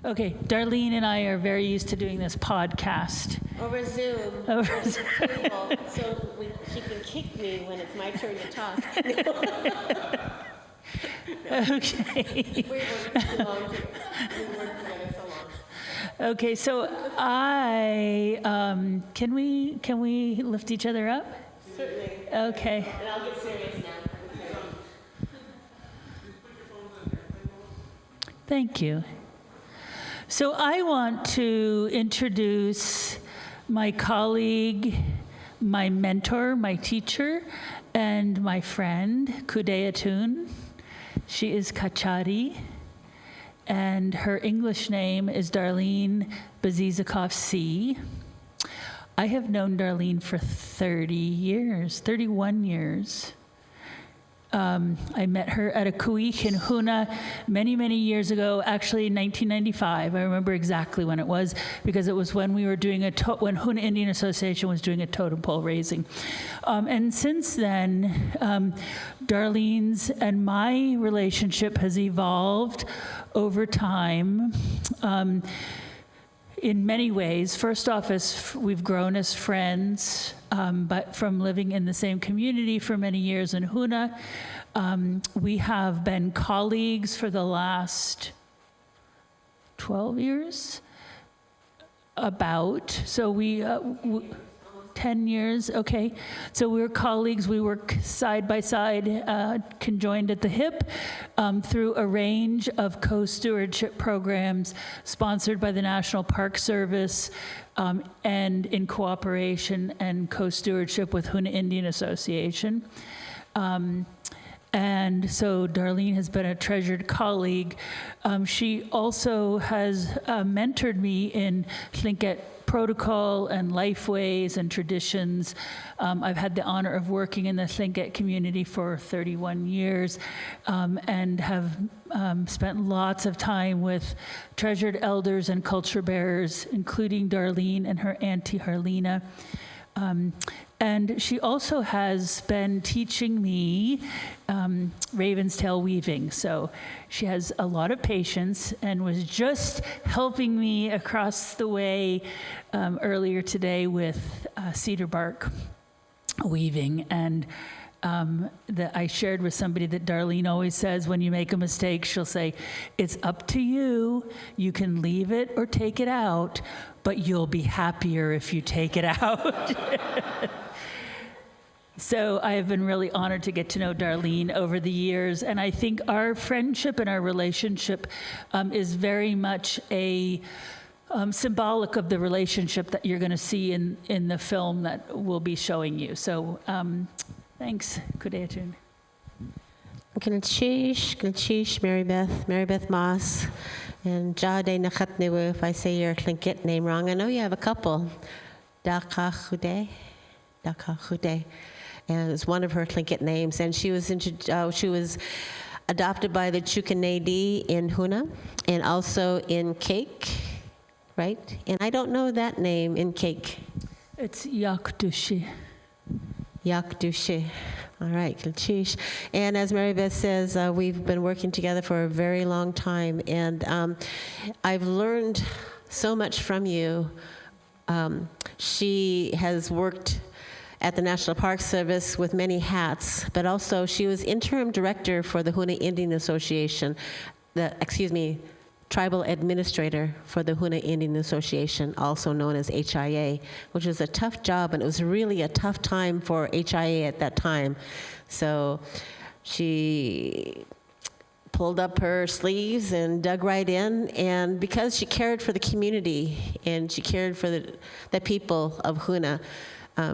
Okay, Darlene and I are very used to doing this podcast. Over Zoom. Over Zoom. So she can kick me when it's my turn to talk. Okay. We worked too long. We worked together so long. Okay, so can we lift each other up? Certainly. Okay. And I'll get serious now. Thank you. So I want to introduce my colleague, my mentor, my teacher, and my friend, Kudeiyatóon. She is Kachari, and her English name is Darlene Bazizakov-C. I have known Darlene for 31 years. I met her at a kuik in Huna many, many years ago, actually in 1995. I remember exactly when it was, because it was when we were doing when Huna Indian Association was doing a totem pole raising. And since then, Darlene's and my relationship has evolved over time. In many ways. First off, as we've grown as friends, but from living in the same community for many years in Huna, we have been colleagues for the last 12 years, about. So 10 years, okay. So we were colleagues, we work side by side, conjoined at the hip, through a range of co-stewardship programs sponsored by the National Park Service, and in cooperation and co-stewardship with Huna Indian Association. And so Darlene has been a treasured colleague. She also has mentored me in Tlingit protocol and lifeways and traditions. I've had the honor of working in the Tlingit community for 31 years, and have spent lots of time with treasured elders and culture bearers, including Darlene and her auntie Harlina. And she also has been teaching me Raven's Tail weaving. So she has a lot of patience and was just helping me across the way earlier today with cedar bark weaving. And that I shared with somebody that Darlene always says, when you make a mistake, she'll say, it's up to you. You can leave it or take it out, but you'll be happier if you take it out. So I have been really honored to get to know Darlene over the years, and I think our friendship and our relationship is very much a symbolic of the relationship that you're going to see in the film that we'll be showing you. So thanks, Kudeiyatóon. Gilchish, Mary Beth Moss, and Jade Nakatnewu, if I say your Tlingit name wrong. I know you have a couple. Dakáa. And it's one of her Tlingit names. And she was adopted by the Chukanadi in Huna, and also in Cake, right? And I don't know that name in Cake. It's Yakdushi. All right, Kilchish. And as Mary Beth says, we've been working together for a very long time, and I've learned so much from you. She has worked at the National Park Service with many hats, but also she was interim director for the Huna Indian Association, tribal administrator for the Huna Indian Association, also known as HIA, which was a tough job, and it was really a tough time for HIA at that time. So she pulled up her sleeves and dug right in, and because she cared for the community and she cared for the people of Huna,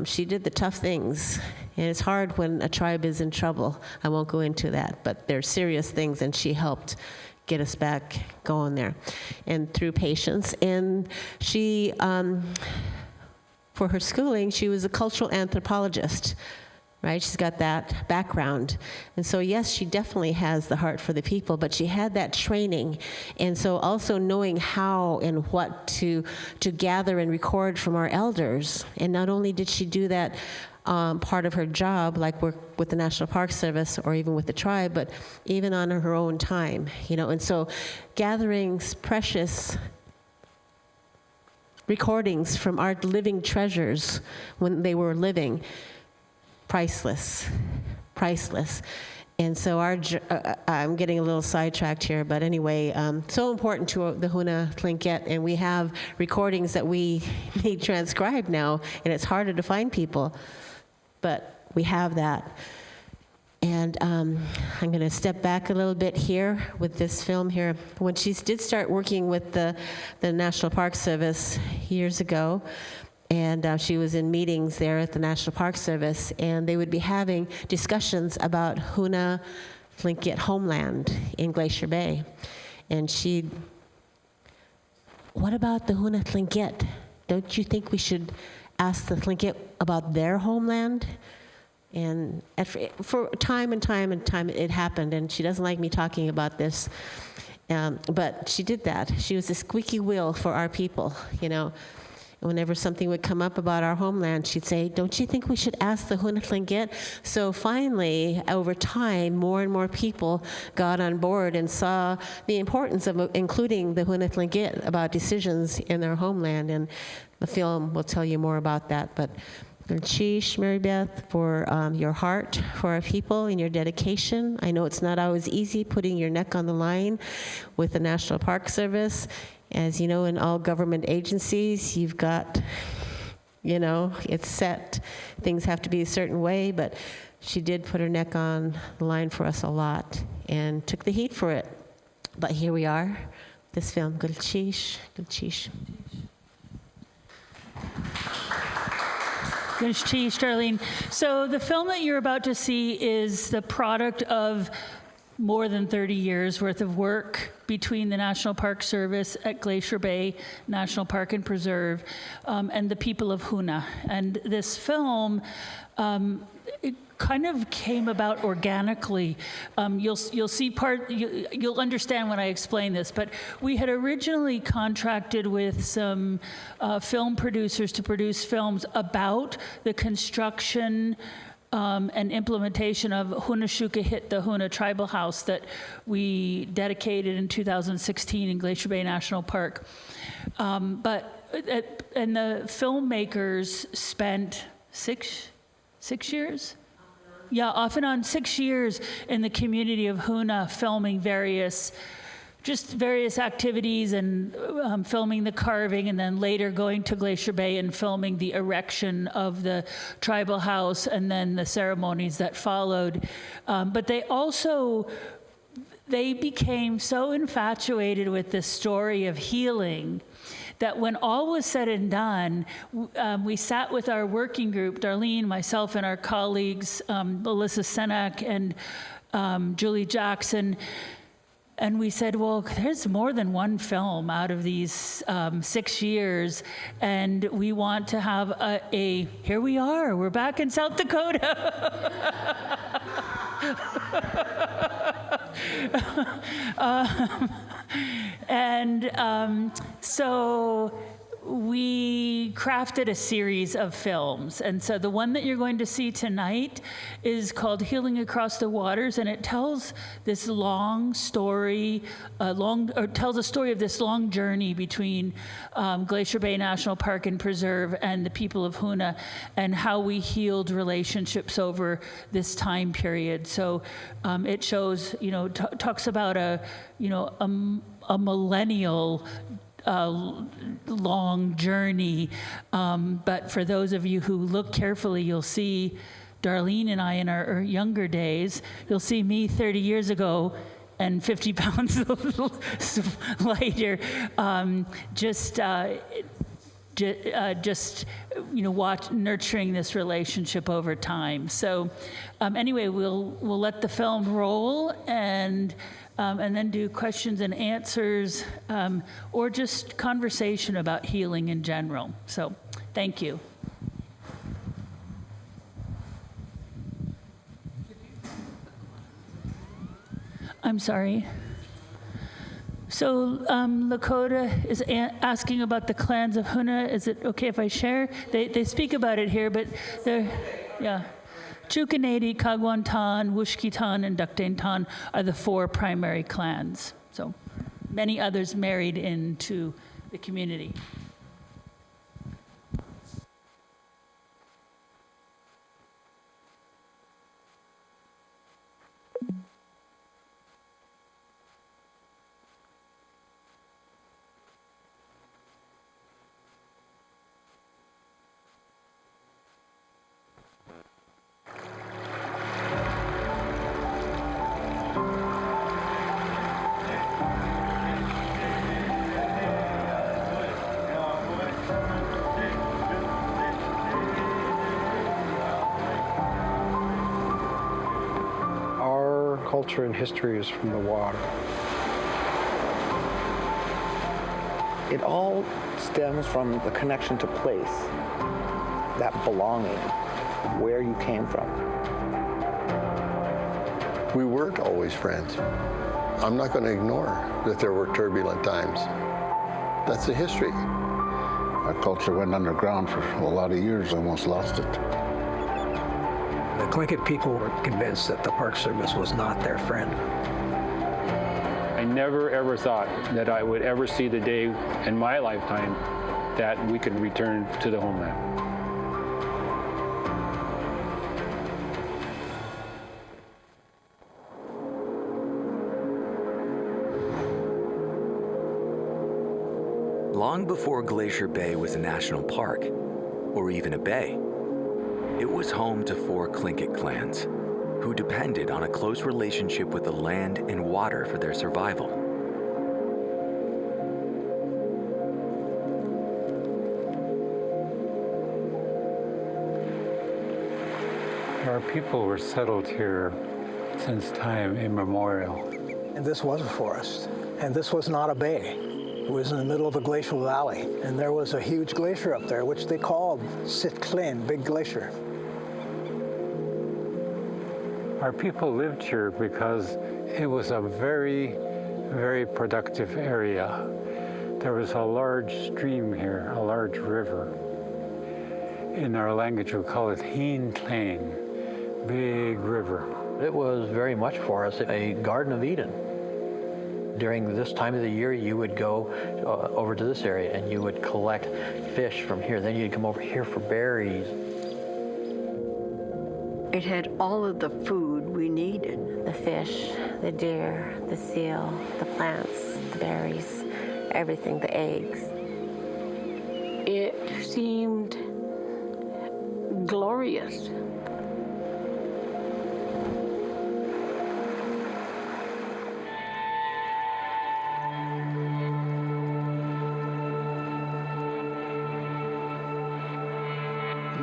she did the tough things. And it's hard when a tribe is in trouble. I won't go into that, but they're serious things, and she helped get us back going there, and through patience. And she, for her schooling, she was a cultural anthropologist, right? She's got that background. And so, yes, she definitely has the heart for the people, but she had that training. And so also knowing how and what to gather and record from our elders. And not only did she do that part of her job, like work with the National Park Service or even with the tribe, but even on her own time, and so gathering precious recordings from our living treasures when they were living, priceless. And so I'm getting a little sidetracked here, but anyway, so important to the Huna Tlingit, and we have recordings that we need transcribed now, and it's harder to find people, but we have that. And I'm going to step back a little bit here with this film here. When she did start working with the National Park Service years ago, and she was in meetings there at the National Park Service, and they would be having discussions about Huna Tlingit homeland in Glacier Bay. And what about the Huna Tlingit? Don't you think we should ask the Tlingit about their homeland? And for time and time it happened, and she doesn't like me talking about this, but she did that. She was a squeaky wheel for our people, Whenever something would come up about our homeland, she'd say, don't you think we should ask the Huna Tlingit? So finally, over time, more and more people got on board and saw the importance of including the Huna Tlingit about decisions in their homeland. And the film will tell you more about that. But Chish, Mary Beth, for your heart for our people and your dedication. I know it's not always easy putting your neck on the line with the National Park Service. As you know, in all government agencies, you've got, it's set. Things have to be a certain way, but she did put her neck on the line for us a lot and took the heat for it. But here we are, this film, Gulchish. Darlene. So the film that you're about to see is the product of more than 30 years worth of work between the National Park Service at Glacier Bay National Park and Preserve and the people of Huna. And this film, it kind of came about organically. You'll see you'll understand when I explain this, but we had originally contracted with some film producers to produce films about the construction and implementation of Hunashuka the Huna Tribal House that we dedicated in 2016 in Glacier Bay National Park. And the filmmakers spent six years? Yeah, off and on 6 years in the community of Huna filming various activities and filming the carving, and then later going to Glacier Bay and filming the erection of the tribal house and then the ceremonies that followed. But they became so infatuated with this story of healing that when all was said and done, we sat with our working group, Darlene, myself, and our colleagues, Melissa Senak and Julie Jackson, and we said, well, there's more than one film out of these 6 years, and we want to have here we are, we're back in South Dakota. So we crafted a series of films. And so the one that you're going to see tonight is called Healing Across the Waters, and it tells this long story, tells a story of this long journey between Glacier Bay National Park and Preserve and the people of Huna, and how we healed relationships over this time period. So it shows, talks about a millennial long journey, but for those of you who look carefully, you'll see Darlene and I in our younger days. You'll see me 30 years ago and 50 pounds lighter, nurturing this relationship over time. So anyway, we'll let the film roll and then do questions and answers, or just conversation about healing in general. So, thank you. I'm sorry. So, Lakota is asking about the clans of Huna. Is it okay if I share? They speak about it here, but they're... Yeah. Chukanadi, Kagwantan, Wushkitan, and Dukdaintan are the 4 primary clans. So many others married into the community. Culture and history is from the water. It all stems from the connection to place, that belonging, where you came from. We weren't always friends. I'm not going to ignore that there were turbulent times. That's the history. Our culture went underground for a lot of years, almost lost it. The Tlingit people were convinced that the Park Service was not their friend. I never ever thought that I would ever see the day in my lifetime that we could return to the homeland. Long before Glacier Bay was a national park, or even a bay, it was home to 4 Tlingit clans, who depended on a close relationship with the land and water for their survival. Our people were settled here since time immemorial. And this was a forest, and this was not a bay. It was in the middle of a glacial valley, and there was a huge glacier up there, which they called Sitka, Big Glacier. Our people lived here because it was a very, very productive area. There was a large stream here, a large river. In our language, we call it Heen Tlain, big river. It was very much for us a Garden of Eden. During this time of the year, you would go over to this area and you would collect fish from here. Then you'd come over here for berries. It had all of the food we needed. The fish, the deer, the seal, the plants, the berries, everything, the eggs. It seemed glorious.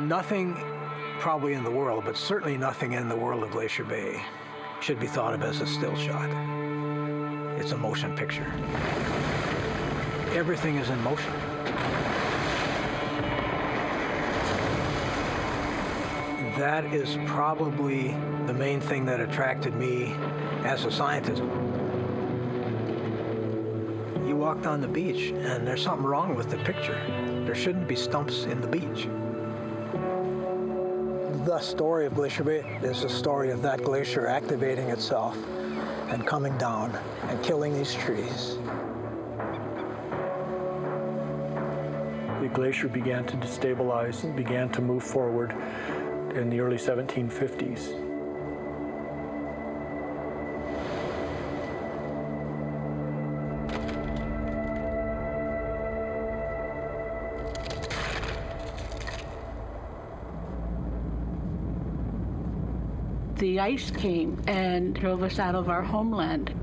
Nothing probably in the world, but certainly nothing in the world of Glacier Bay should be thought of as a still shot. It's a motion picture. Everything is in motion. That is probably the main thing that attracted me as a scientist. You walk down the beach and there's something wrong with the picture. There shouldn't be stumps in the beach. The story of Glacier Bay is the story of that glacier activating itself and coming down and killing these trees. The glacier began to destabilize and began to move forward in the early 1750s. The ice came and drove us out of our homeland.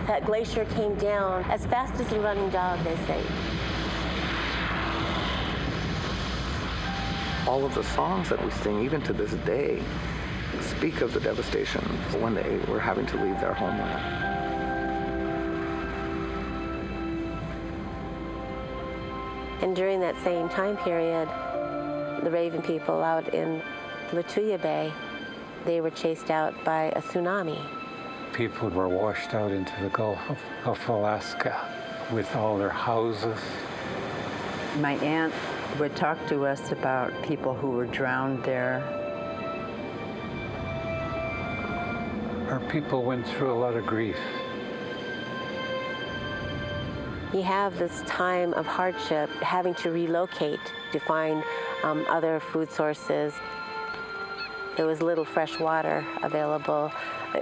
That glacier came down as fast as a running dog, they say. All of the songs that we sing, even to this day, speak of the devastation when they were having to leave their homeland. And during that same time period, the Raven people out in Lituya Bay, they were chased out by a tsunami. People were washed out into the Gulf of Alaska with all their houses. My aunt would talk to us about people who were drowned there. Our people went through a lot of grief. You have this time of hardship, having to relocate to find other food sources. There was little fresh water available.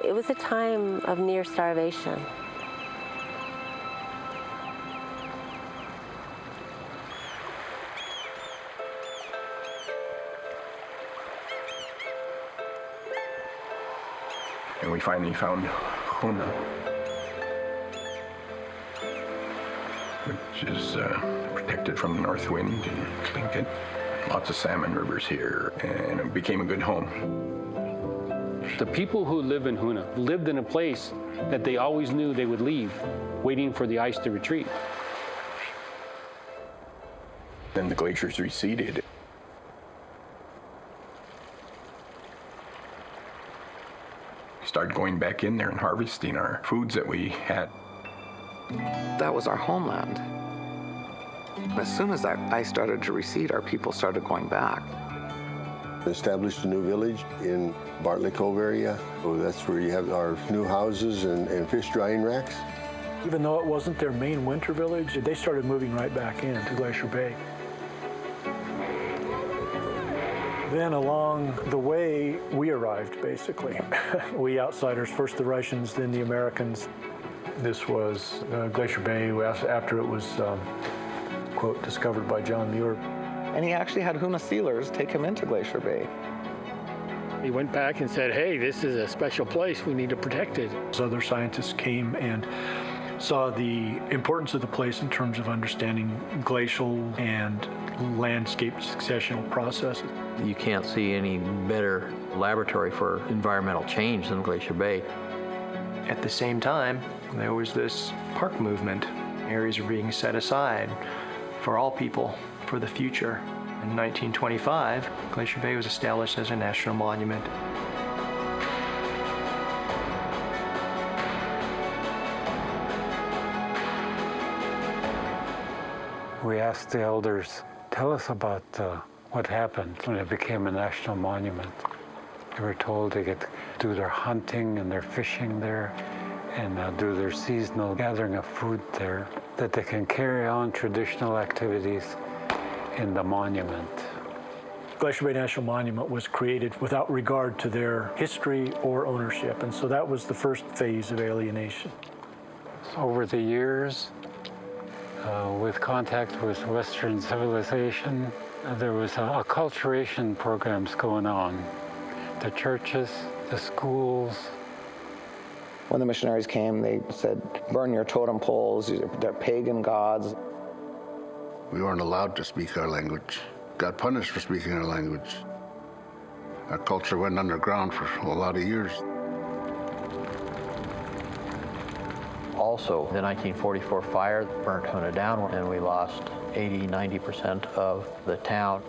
It was a time of near starvation. And we finally found Hoona, which is protected from the north wind and Tlingit. Lots of salmon rivers here, and it became a good home. The people who live in Hoona lived in a place that they always knew they would leave, waiting for the ice to retreat. Then the glaciers receded. We started going back in there and harvesting our foods that we had. That was our homeland. As soon as that ice started to recede, our people started going back. Established a new village in Bartlett Cove area. So that's where you have our new houses and fish drying racks. Even though it wasn't their main winter village, they started moving right back into Glacier Bay. Then along the way, we arrived, basically. We outsiders, first the Russians, then the Americans. This was Glacier Bay after it was, quote, discovered by John Muir. And he actually had Hoona sealers take him into Glacier Bay. He went back and said, hey, this is a special place. We need to protect it. Other scientists came and saw the importance of the place in terms of understanding glacial and landscape successional processes. You can't see any better laboratory for environmental change than Glacier Bay. At the same time, there was this park movement. Areas were being set aside for all people for the future. In 1925, Glacier Bay was established as a national monument. We asked the elders, tell us about what happened when it became a national monument. They were told they get to do their hunting and their fishing there and do their seasonal gathering of food there, that they can carry on traditional activities in the monument. Glacier Bay National Monument was created without regard to their history or ownership, and so that was the first phase of alienation. Over the years, with contact with Western civilization, there was acculturation programs going on. The churches, the schools. When the missionaries came, they said, burn your totem poles, they're pagan gods. We weren't allowed to speak our language. Got punished for speaking our language. Our culture went underground for a lot of years. Also, the 1944 fire burnt Hoona down, and we lost 80–90% of the town.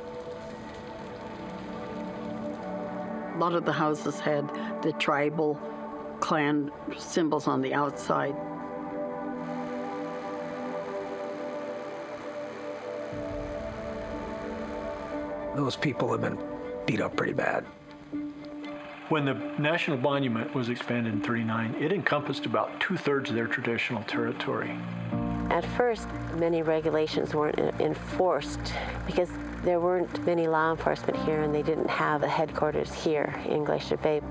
A lot of the houses had the tribal clan symbols on the outside. Those people have been beat up pretty bad. When the National Monument was expanded in '39, it encompassed about 2/3 of their traditional territory. At first, many regulations weren't enforced because there weren't many law enforcement here and they didn't have a headquarters here in Glacier Bay.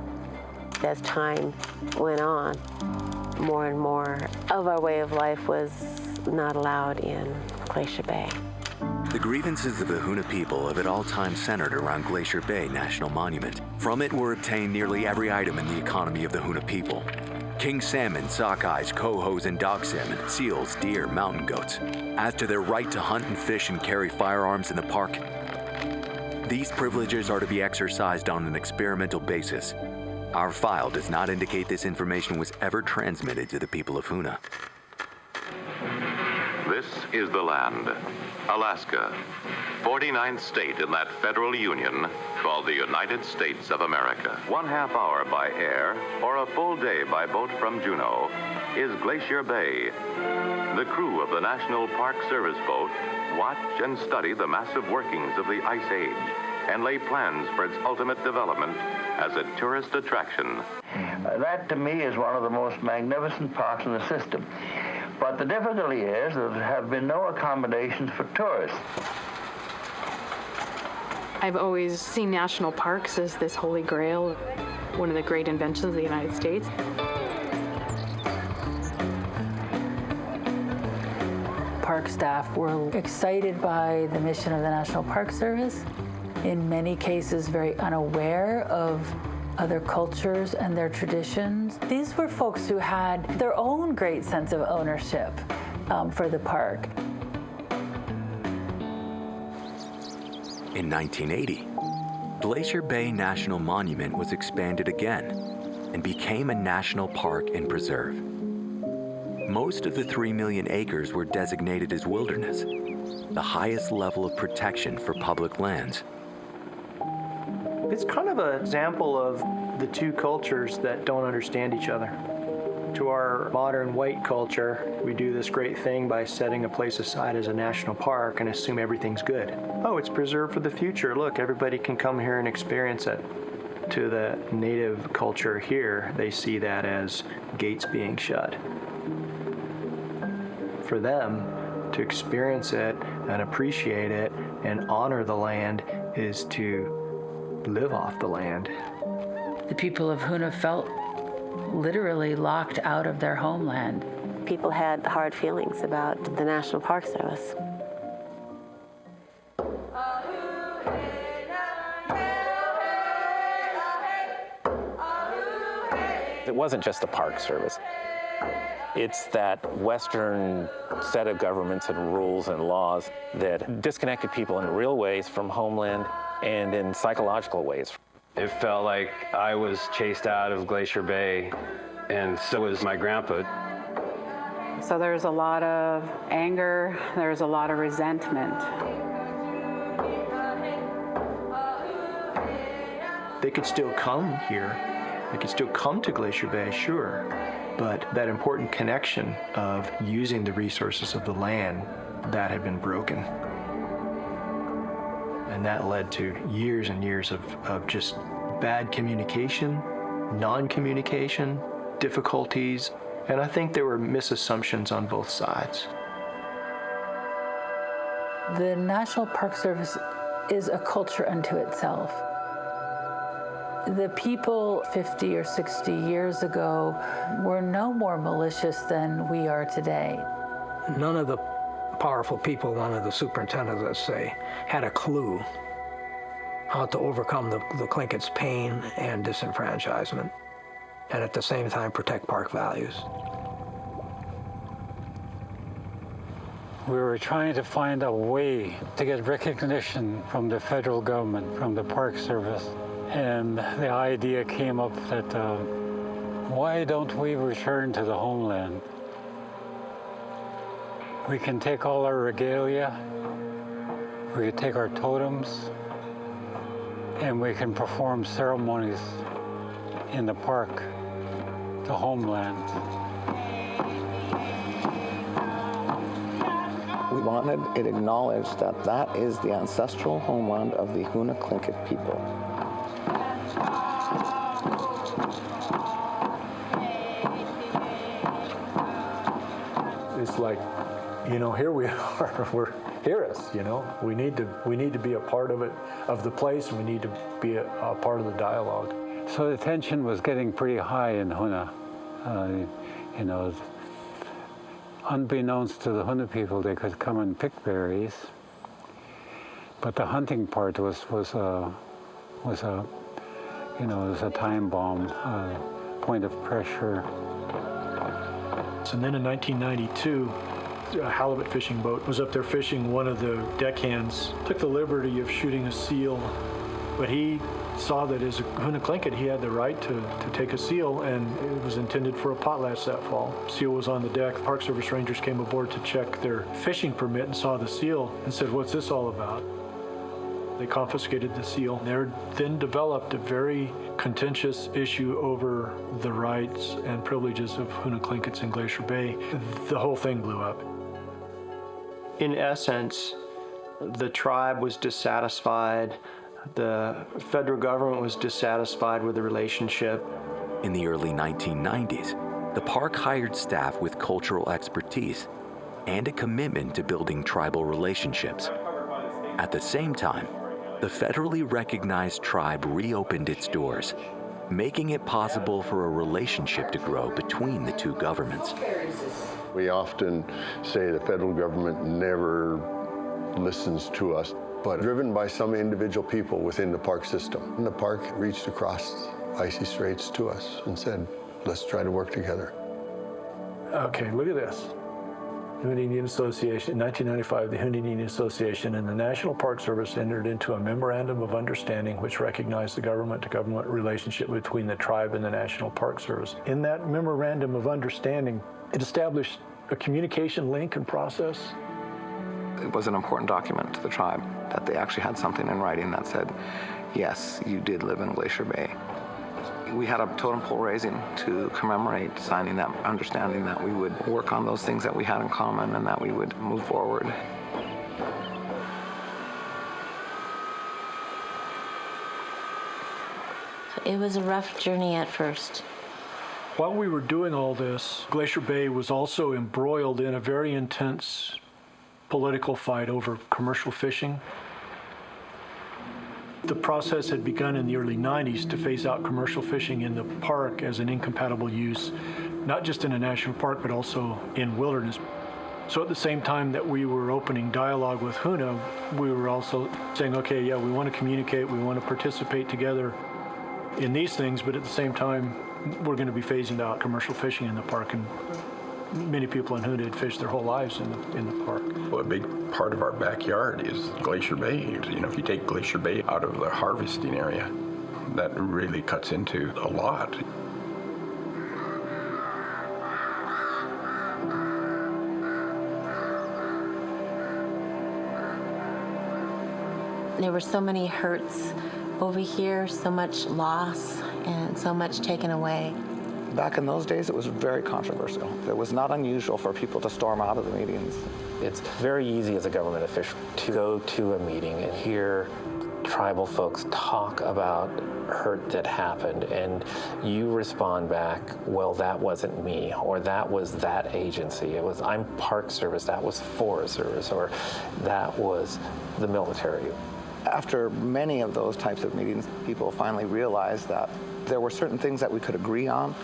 As time went on, more and more of our way of life was not allowed in Glacier Bay. The grievances of the Hoona people have at all times centered around Glacier Bay National Monument. From it were obtained nearly every item in the economy of the Hoona people. King salmon, sockeyes, cohos, and dog salmon, seals, deer, mountain goats. As to their right to hunt and fish and carry firearms in the park, these privileges are to be exercised on an experimental basis. Our file does not indicate this information was ever transmitted to the people of Hoona. This is the land, Alaska, 49th state in that federal union called the United States of America. 1/2 hour by air or a full day by boat from Juneau is Glacier Bay. The crew of the National Park Service boat watch and study the massive workings of the Ice Age and lay plans for its ultimate development as a tourist attraction. That, to me, is one of the most magnificent parks in the system. But the difficulty is that there have been no accommodations for tourists. I've always seen national parks as this holy grail, one of the great inventions of the United States. Park staff were excited by the mission of the National Park Service, in many cases very unaware of other cultures and their traditions. These were folks who had their own great sense of ownership for the park. In 1980, Glacier Bay National Monument was expanded again and became a national park and preserve. Most of the 3 million acres were designated as wilderness, the highest level of protection for public lands. It's kind of an example of the two cultures that don't understand each other. To our modern white culture, we do this great thing by setting a place aside as a national park and assume everything's good. Oh, it's preserved for the future. Look, everybody can come here and experience it. To the native culture here, they see that as gates being shut. For them, to experience it and appreciate it and honor the land is to live off the land. The people of Hoonah felt literally locked out of their homeland. People had hard feelings about the National Park Service. It wasn't just the Park Service. It's that Western set of governments and rules and laws that disconnected people in real ways from homeland and in psychological ways. It felt like I was chased out of Glacier Bay, and so was my grandpa. So there's a lot of anger, there's a lot of resentment. They could still come here. They could still come to Glacier Bay, sure. But that important connection of using the resources of the land, that had been broken. And that led to years and years of just bad communication, non-communication, difficulties, and I think there were misassumptions on both sides. The National Park Service is a culture unto itself. The people 50 or 60 years ago were no more malicious than we are today. None of the powerful people, none of the superintendents, let's say, had a clue how to overcome the Tlinkits' pain and disenfranchisement, and at the same time protect park values. We were trying to find a way to get recognition from the federal government, from the Park Service. And the idea came up that why don't we return to the homeland? We can take all our regalia, we can take our totems, and we can perform ceremonies in the park, the homeland. We wanted it acknowledged that that is the ancestral homeland of the Hoonah Tlingit people. It's like, you know, here we are. Hear us, you know. We need to be a part of it, of the place, and we need to be a part of the dialogue. So the tension was getting pretty high in Hoonah. You know, unbeknownst to the Hoonah people, they could come and pick berries, but the hunting part was a time bomb, point of pressure. And then in 1992, a halibut fishing boat was up there fishing. One of the deckhands took the liberty of shooting a seal But he saw that as a Hoona Tlingit, he had the right to take a seal, and it was intended for a potlatch that fall. Seal was on the deck. Park Service rangers came aboard to check their fishing permit and saw the seal and said, "What's this all about?" They confiscated the seal. There then developed a very contentious issue over the rights and privileges of Hoona Tlinkits in Glacier Bay. The whole thing blew up. In essence, the tribe was dissatisfied. The federal government was dissatisfied with the relationship. In the early 1990s, the park hired staff with cultural expertise and a commitment to building tribal relationships. At the same time, the federally recognized tribe reopened its doors, making it possible for a relationship to grow between the two governments. We often say the federal government never listens to us, but driven by some individual people within the park system. And the park reached across icy straits to us and said, let's try to work together. Okay, look at this. Hoona Indian Association, in 1995, the Hoona Indian Association and the National Park Service entered into a memorandum of understanding which recognized the government-to-government relationship between the tribe and the National Park Service. In that memorandum of understanding, it established a communication link and process. It was an important document to the tribe that they actually had something in writing that said, yes, you did live in Glacier Bay. We had a totem pole raising to commemorate signing that understanding that we would work on those things that we had in common and that we would move forward. It was a rough journey at first. While we were doing all this, Glacier Bay was also embroiled in a very intense political fight over commercial fishing. The process had begun in the early 90s to phase out commercial fishing in the park as an incompatible use, not just in a national park, but also in wilderness. So at the same time that we were opening dialogue with Hoona, we were also saying, okay, yeah, we want to communicate, we want to participate together in these things, but at the same time, we're going to be phasing out commercial fishing in the park. And many people in Hoona had fished their whole lives in the park. Well, a big part of our backyard is Glacier Bay. You know, if you take Glacier Bay out of the harvesting area, that really cuts into a lot. There were so many hurts over here, so much loss, and so much taken away. Back in those days, it was very controversial. It was not unusual for people to storm out of the meetings. It's very easy as a government official to go to a meeting and hear tribal folks talk about hurt that happened, and you respond back, well, that wasn't me, or that was that agency. It was, I'm Park Service, that was Forest Service, or that was the military. After many of those types of meetings, people finally realized that there were certain things that we could agree on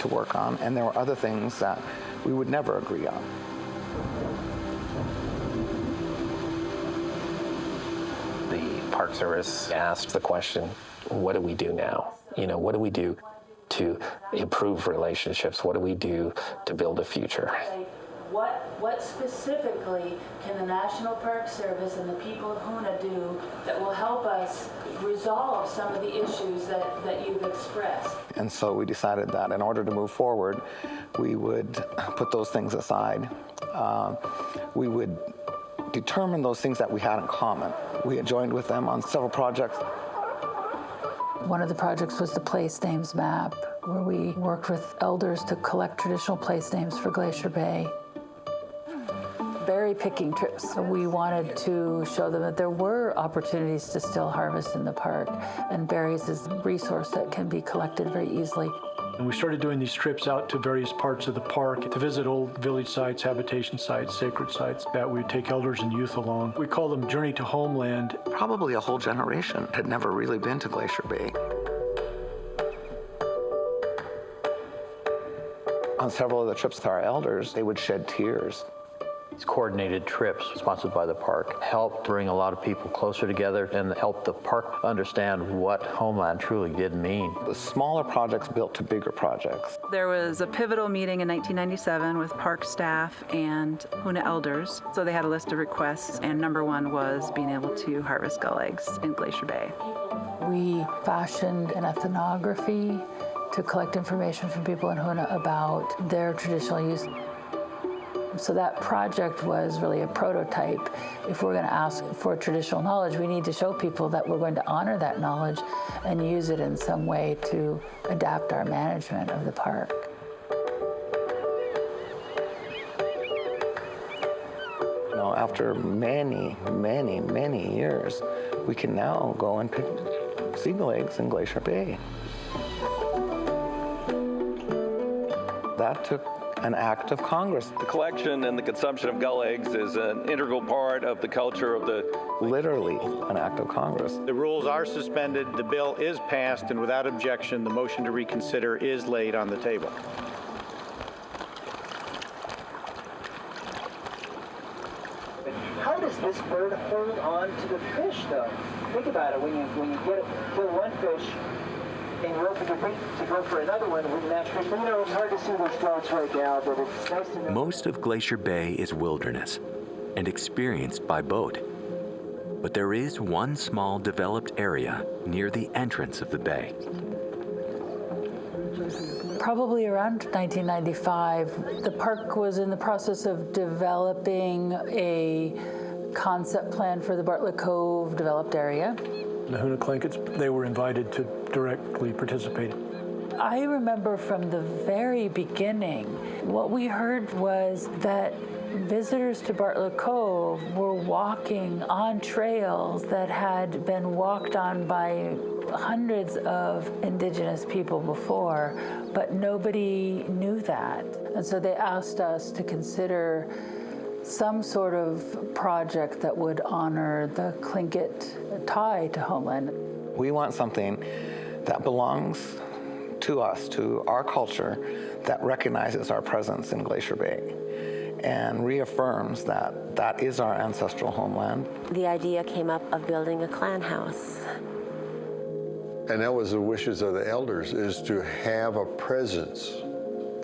to work on, and there were other things that we would never agree on. The Park Service asked the question, what do we do now? You know, what do we do to improve relationships? What do we do to build a future? What specifically can the National Park Service and the people of Hoona do that will help us resolve some of the issues that you've expressed? And so we decided that in order to move forward, we would put those things aside. We would determine those things that we had in common. We had joined with them on several projects. One of the projects was the place names map, where we worked with elders to collect traditional place names for Glacier Bay. Berry picking trips. So we wanted to show them that there were opportunities to still harvest in the park, and berries is a resource that can be collected very easily. And we started doing these trips out to various parts of the park to visit old village sites, habitation sites, sacred sites that we would take elders and youth along. We call them Journey to Homeland. Probably a whole generation had never really been to Glacier Bay. On several of the trips with our elders, they would shed tears These coordinated trips sponsored by the park helped bring a lot of people closer together and helped the park understand what homeland truly did mean. The smaller projects built to bigger projects. There was a pivotal meeting in 1997 with park staff and Huna elders. So they had a list of requests, and number one was being able to harvest gull eggs in Glacier Bay. We fashioned an ethnography to collect information from people in Huna about their traditional use. So that project was really a prototype. If we're going to ask for traditional knowledge, we need to show people that we're going to honor that knowledge and use it in some way to adapt our management of the park. You know, after many, many, many years, we can now go and pick seagull eggs in Glacier Bay. That took an act of Congress. The collection and the consumption of gull eggs is an integral part of the culture of the... Literally an act of Congress. The rules are suspended, the bill is passed, and without objection, the motion to reconsider is laid on the table. How does this bird hold on to the fish, though? Think about it. When you kill one fish, and you open your beak to go for another one with that fish. You know, it's hard to see those floats right now, but it's nice to know. Most of Glacier Bay is wilderness and experienced by boat. But there is one small developed area near the entrance of the bay. Probably around 1995, the park was in the process of developing a concept plan for the Bartlett Cove developed area. The Huna Tlinkits, they were invited to directly participate. I remember from the very beginning, what we heard was that visitors to Bartlett Cove were walking on trails that had been walked on by hundreds of indigenous people before, but nobody knew that. And so they asked us to consider some sort of project that would honor the Tlingit tie to homeland. We want something that belongs to us, to our culture, that recognizes our presence in Glacier Bay and reaffirms that that is our ancestral homeland. The idea came up of building a clan house. And that was the wishes of the elders, is to have a presence,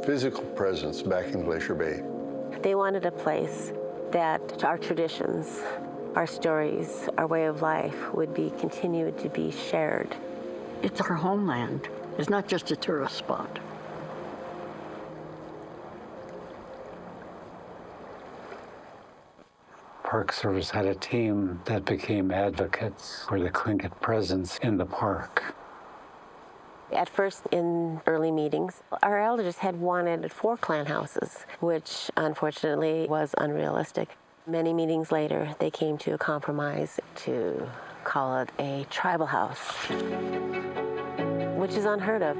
physical presence back in Glacier Bay. They wanted a place that our traditions, our stories, our way of life would be continued to be shared. It's our homeland. It's not just a tourist spot. Park Service had a team that became advocates for the Tlingit presence in the park. At first, in early meetings, our elders had wanted 4 clan houses, which unfortunately was unrealistic. Many meetings later, they came to a compromise to call it a tribal house, which is unheard of.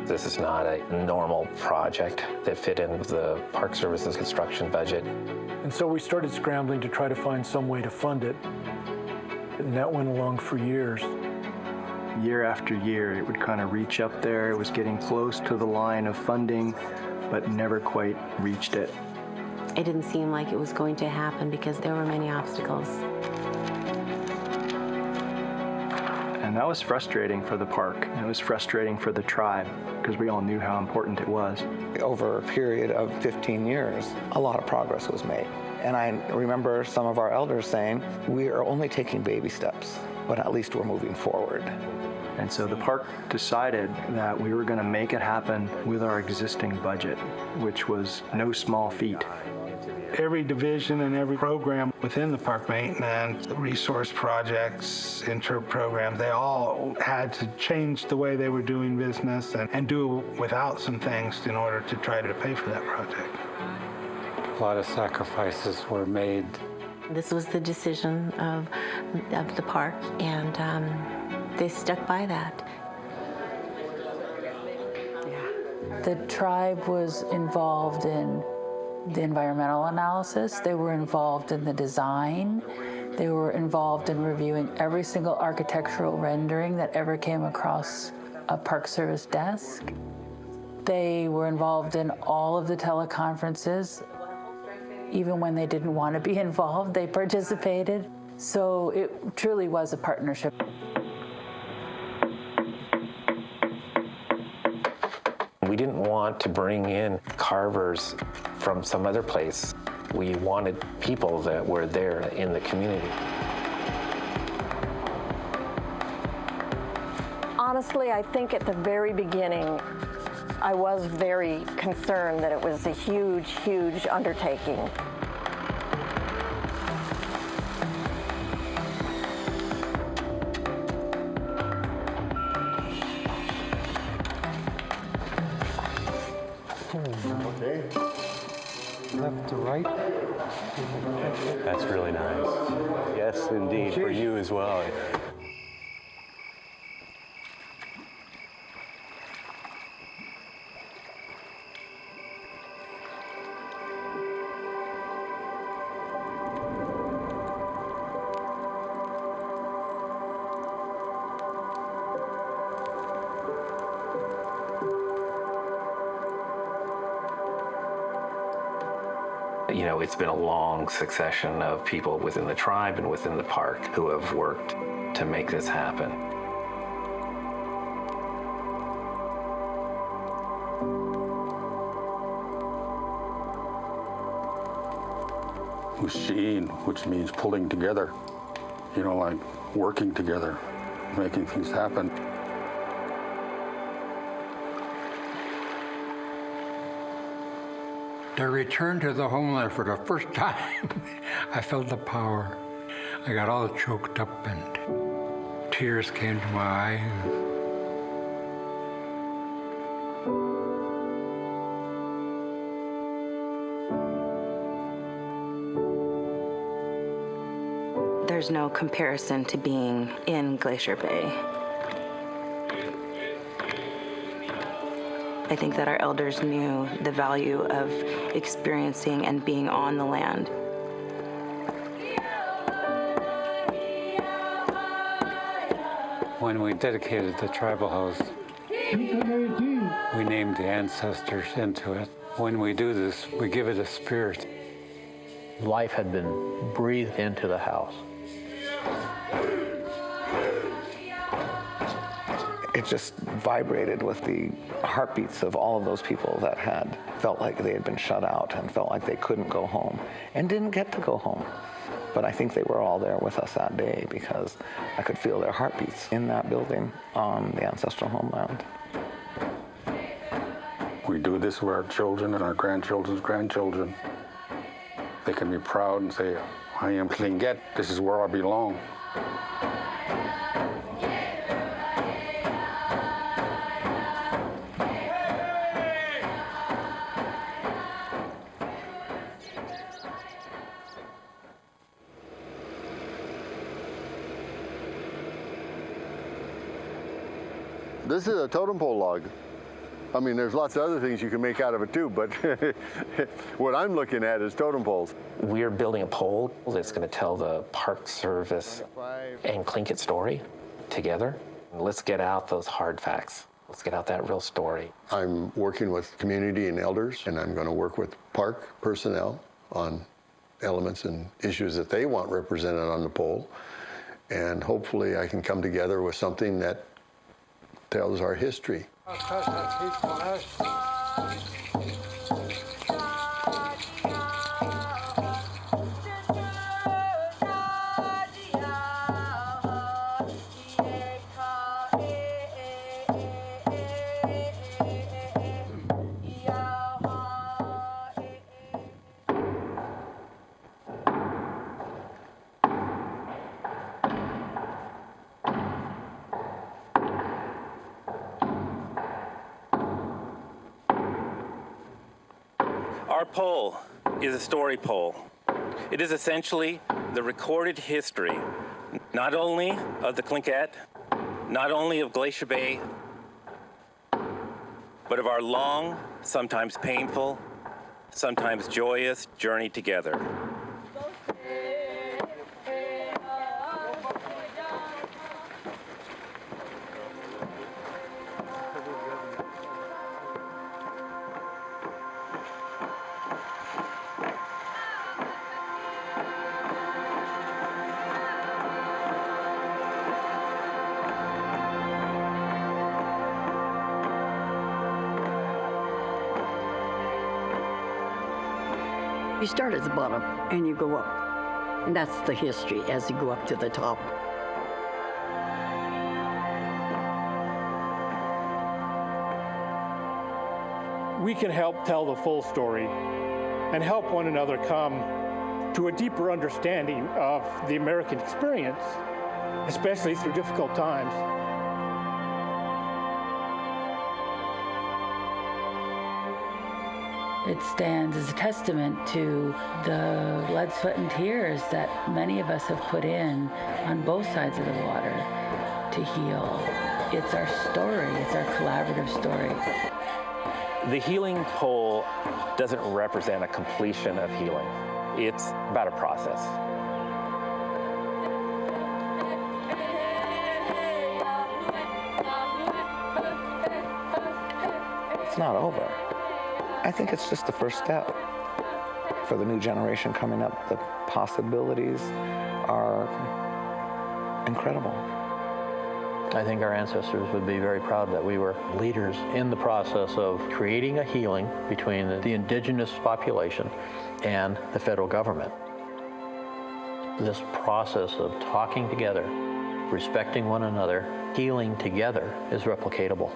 This is not a normal project that fit in with the Park Service's construction budget. And so we started scrambling to try to find some way to fund it. And that went along for years. Year after year, it would kind of reach up there. It was getting close to the line of funding, but never quite reached it. It didn't seem like it was going to happen because there were many obstacles. And that was frustrating for the park. It was frustrating for the tribe because we all knew how important it was. Over a period of 15 years, a lot of progress was made. And I remember some of our elders saying, we are only taking baby steps, but at least we're moving forward. And so the park decided that we were going to make it happen with our existing budget, which was no small feat. Every division and every program within the park maintenance, resource projects, inter-programs, they all had to change the way they were doing business and do without some things in order to try to pay for that project. A lot of sacrifices were made. This was the decision of the park, and they stuck by that. The tribe was involved in the environmental analysis. They were involved in the design. They were involved in reviewing every single architectural rendering that ever came across a Park Service desk. They were involved in all of the teleconferences. Even when they didn't want to be involved, they participated. So it truly was a partnership. We didn't want to bring in carvers from some other place. We wanted people that were there in the community. Honestly, I think at the very beginning, I was very concerned that it was a huge, huge undertaking. Okay. Left to right. That's really nice. Yes, indeed, for you as well. You know, it's been a long succession of people within the tribe and within the park who have worked to make this happen. Machine, which means pulling together, you know, like working together, making things happen. To return to the homeland for the first time, I felt the power. I got all choked up and tears came to my eyes. There's no comparison to being in Glacier Bay. I think that our elders knew the value of experiencing and being on the land. When we dedicated the tribal house, we named the ancestors into it. When we do this, we give it a spirit. Life had been breathed into the house. It just vibrated with the heartbeats of all of those people that had felt like they had been shut out and felt like they couldn't go home and didn't get to go home. But I think they were all there with us that day because I could feel their heartbeats in that building on the ancestral homeland. We do this with our children and our grandchildren's grandchildren. They can be proud and say, I am Tlingit, this is where I belong. This is a totem pole log. I mean, there's lots of other things you can make out of it too, but what I'm looking at is totem poles. We're building a pole that's going to tell the Park Service and Tlingit story together. Let's get out those hard facts. Let's get out that real story. I'm working with community and elders, and I'm going to work with park personnel on elements and issues that they want represented on the pole. And hopefully I can come together with something that tells our history. Our pole is a story pole. It is essentially the recorded history, not only of the Tlingit, not only of Glacier Bay, but of our long, sometimes painful, sometimes joyous journey together. You start at the bottom and you go up. And that's the history as you go up to the top. We can help tell the full story and help one another come to a deeper understanding of the American experience, especially through difficult times. It stands as a testament to the blood, sweat, and tears that many of us have put in on both sides of the water to heal. It's our story. It's our collaborative story. The healing pole doesn't represent a completion of healing. It's about a process. It's not over. I think it's just the first step. For the new generation coming up, the possibilities are incredible. I think our ancestors would be very proud that we were leaders in the process of creating a healing between the indigenous population and the federal government. This process of talking together, respecting one another, healing together is replicatable.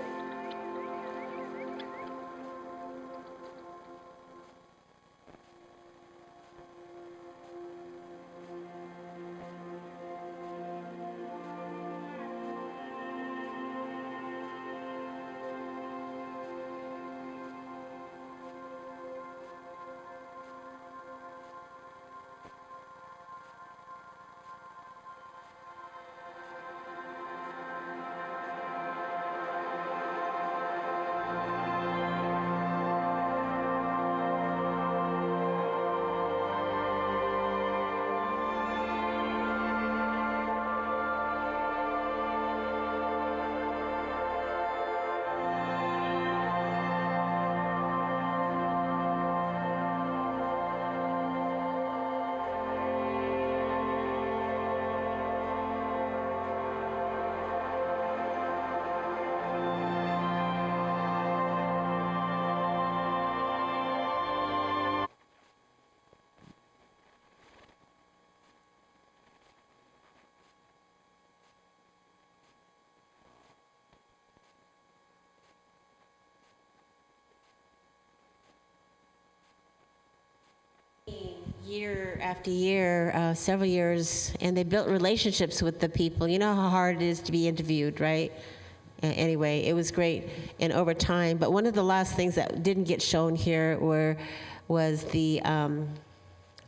Year after year, several years, and they built relationships with the people. You know how hard it is to be interviewed, right? Anyway, it was great, and over time. But one of the last things that didn't get shown here was the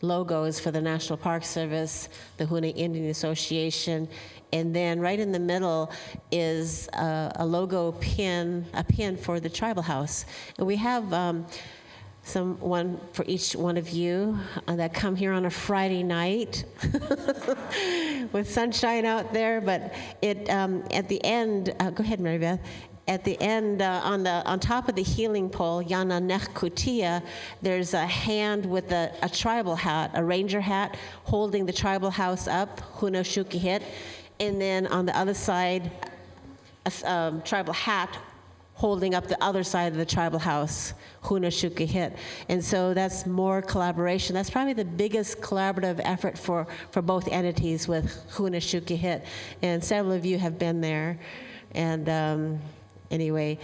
logos for the National Park Service, the Hoona Indian Association, and then right in the middle is a logo pin, a pin for the tribal house. And we have one for each one of you that come here on a Friday night with sunshine out there. But it at the end, go ahead, Mary Beth. At the end, on top of the healing pole, Yana Nech Kutia, there's a hand with a tribal hat, a ranger hat, holding the tribal house up, Hoona Shukihit, and then on the other side, a tribal hat holding up the other side of the tribal house, Hoona Shukihit. And so that's more collaboration. That's probably the biggest collaborative effort for both entities with Hoona Shukihit. And several of you have been there. And anyway,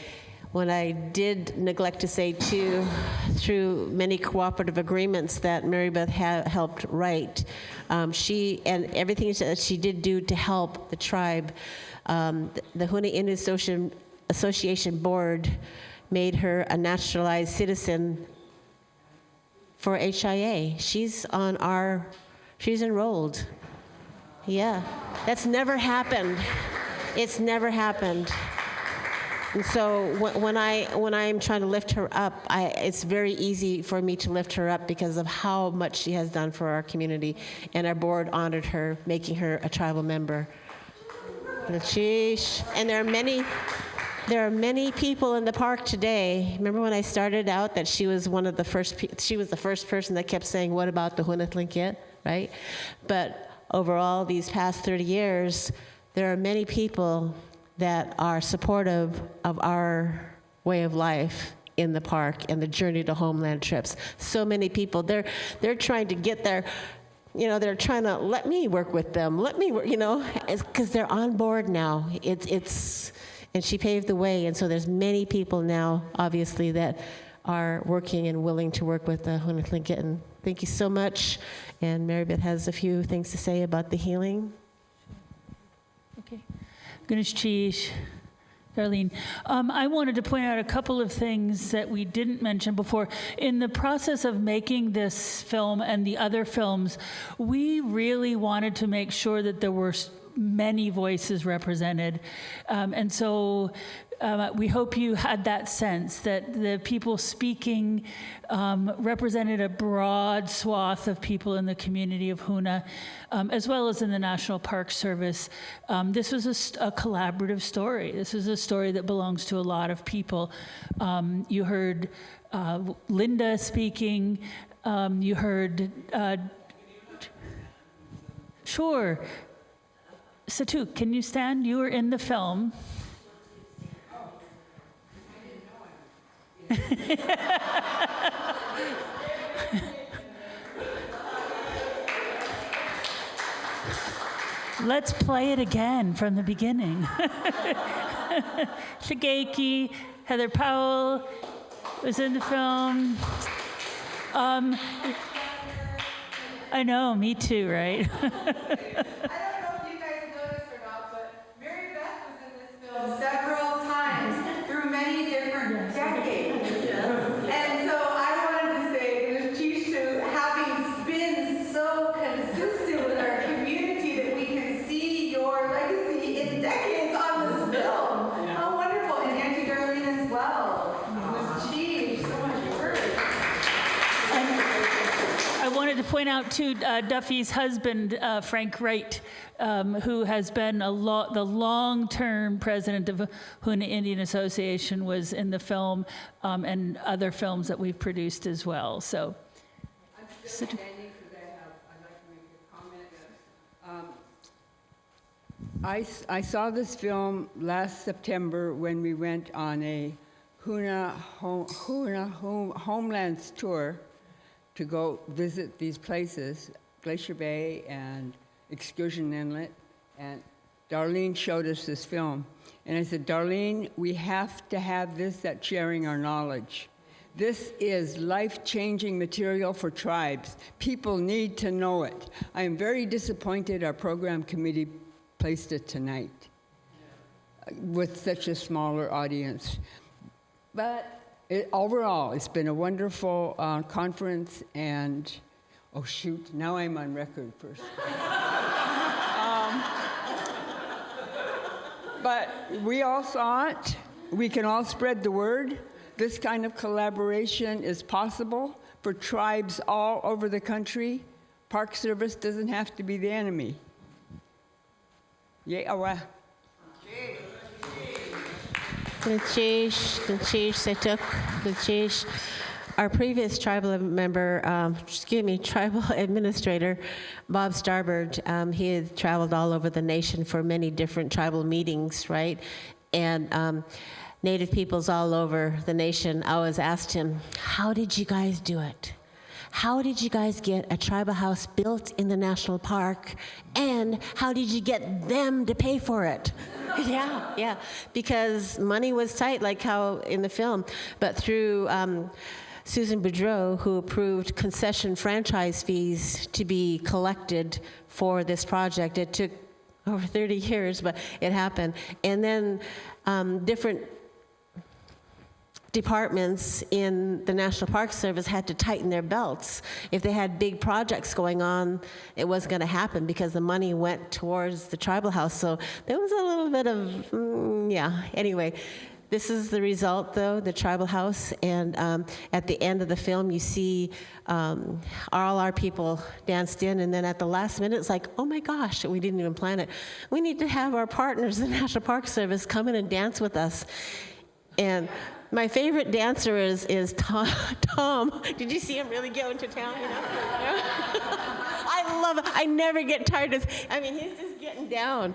when I did neglect to say too, through many cooperative agreements that Mary Beth helped write, she, and everything that she did do to help the tribe, the Hoona Indian Association Board made her a naturalized citizen for HIA. She's enrolled. Yeah, that's never happened. It's never happened. And so when I'm trying to lift her up, it's very easy for me to lift her up because of how much she has done for our community. And our board honored her, making her a tribal member. And there are many people in the park today. Remember when I started out that she was the first person that kept saying, what about the Hoona Tlingit, right? But overall, these past 30 years, there are many people that are supportive of our way of life in the park and the Journey to Homeland trips. So many people, they're trying to get there. You know, they're trying to let me work with them. Let me work, you know, because they're on board now. And she paved the way. And so there's many people now, obviously, that are working and willing to work with the Huna Tlingit. And thank you so much. And Mary Beth has a few things to say about the healing. Okay. Ganesh Chish. Darlene, I wanted to point out a couple of things that we didn't mention before. In the process of making this film and the other films, we really wanted to make sure that there were many voices represented. And so we hope you had that sense that the people speaking represented a broad swath of people in the community of Huna, as well as in the National Park Service. This was a collaborative story. This is a story that belongs to a lot of people. You heard Linda speaking. You heard, sure. Satu, can you stand? You were in the film. Let's play it again from the beginning. Shigeki, Heather Powell was in the film. I know, me too, right? Several times through many different decades. And so I wanted to say, Tishu, having been so consistent with our community that we can see your legacy in decades on this film. How wonderful. And Auntie Darlene as well. Geez, so much work. I wanted to point out too, Duffy's husband, Frank Wright, who has been the long-term president of Huna Indian Association, was in the film and other films that we've produced as well. So, I'm still standing because I'd like to make a comment. I saw this film last September when we went on a Huna Homelands tour to go visit these places, Glacier Bay and Excursion Inlet, and Darlene showed us this film. And I said, Darlene, we have to have this at sharing our knowledge. This is life-changing material for tribes. People need to know it. I am very disappointed our program committee placed it tonight with such a smaller audience. But overall, it's been a wonderful conference, and oh shoot, now I'm on record first. But we all saw it. We can all spread the word. This kind of collaboration is possible for tribes all over the country. Park Service doesn't have to be the enemy. Yeah, well. Our previous tribal administrator, Bob Starbird, he had traveled all over the nation for many different tribal meetings, right? And Native peoples all over the nation always asked him, how did you guys do it? How did you guys get a tribal house built in the national park? And how did you get them to pay for it? Yeah, because money was tight, like how in the film. But through Susan Boudreau, who approved concession franchise fees to be collected for this project. It took over 30 years, but it happened. And then different departments in the National Park Service had to tighten their belts. If they had big projects going on, it wasn't going to happen because the money went towards the tribal house. So there was a little bit of, Anyway, this is the result, though, the tribal house. And at the end of the film, you see all our people danced in. And then at the last minute, it's like, oh my gosh, we didn't even plan it. We need to have our partners, the National Park Service, come in and dance with us. And my favorite dancer is Tom. Did you see him really go into town? You know? I love it. I never get tired of. I mean, he's just getting down.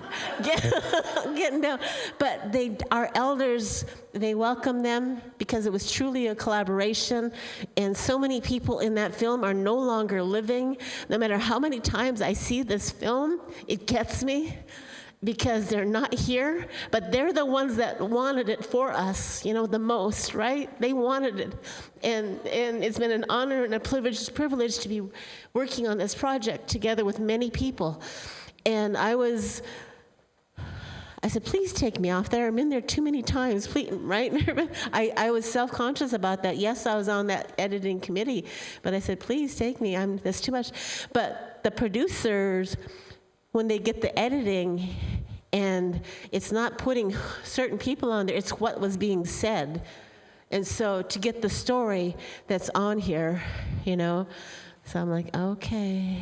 But our elders, they welcomed them because it was truly a collaboration. And so many people in that film are no longer living. No matter how many times I see this film, it gets me, because they're not here, but they're the ones that wanted it for us, the most, right? They wanted it. And it's been an honor and a privilege to be working on this project together with many people. And I said, please take me off there. I'm in there too many times, please, right? I was self-conscious about that. Yes, I was on that editing committee, but I said, please take me. That's too much. But the producers, when they get the editing, and it's not putting certain people on there, it's what was being said. And so to get the story that's on here, so I'm like, okay.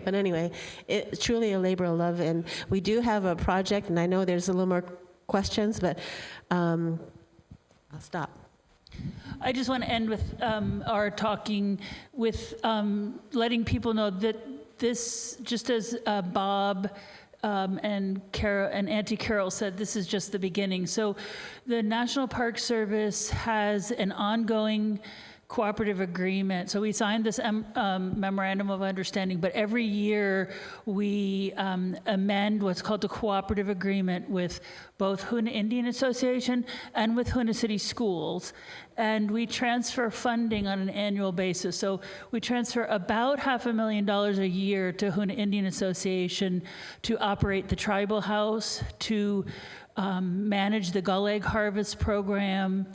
But anyway, it's truly a labor of love. And we do have a project, and I know there's a little more questions, but I'll stop. I just want to end with our talking with letting people know that this, just as Bob and Carol and Auntie Carol said, this is just the beginning. So the National Park Service has an ongoing cooperative agreement. So we signed this memorandum of understanding, but every year we amend what's called the cooperative agreement with both Hoonah Indian Association and with Hoonah City Schools. And we transfer funding on an annual basis. So we transfer about $500,000 a year to Hoonah Indian Association to operate the tribal house, to manage the gull egg harvest program,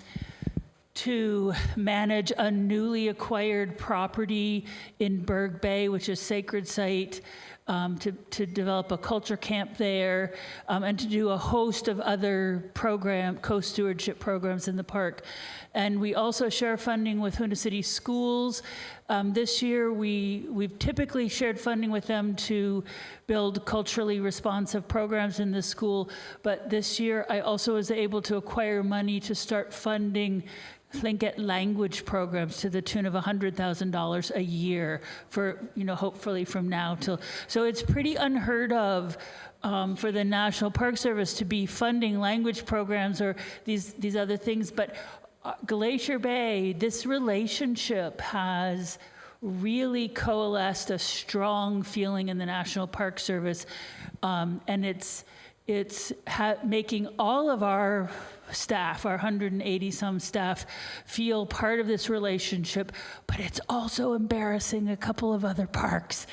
to manage a newly acquired property in Berg Bay, which is a sacred site, to develop a culture camp there, and to do a host of other co-stewardship programs in the park. And we also share funding with Hoonah City Schools. This year, we've typically shared funding with them to build culturally responsive programs in the school, but this year I also was able to acquire money to start funding Tlingit language programs to the tune of $100,000 a year for, hopefully from now till. So it's pretty unheard of for the National Park Service to be funding language programs or these other things. But Glacier Bay, this relationship has really coalesced a strong feeling in the National Park Service, and it's making all of our staff, our 180-some staff, feel part of this relationship, but it's also embarrassing a couple of other parks.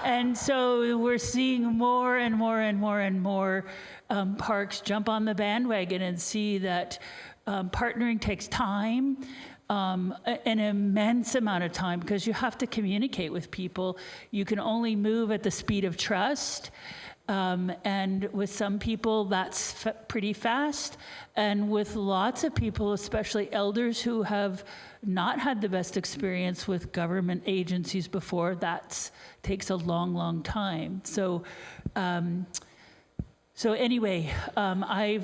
And so we're seeing more and more parks jump on the bandwagon and see that partnering takes time, an immense amount of time, because you have to communicate with people. You can only move at the speed of trust. And with some people, that's pretty fast. And with lots of people, especially elders who have not had the best experience with government agencies before, that takes a long time. So anyway, I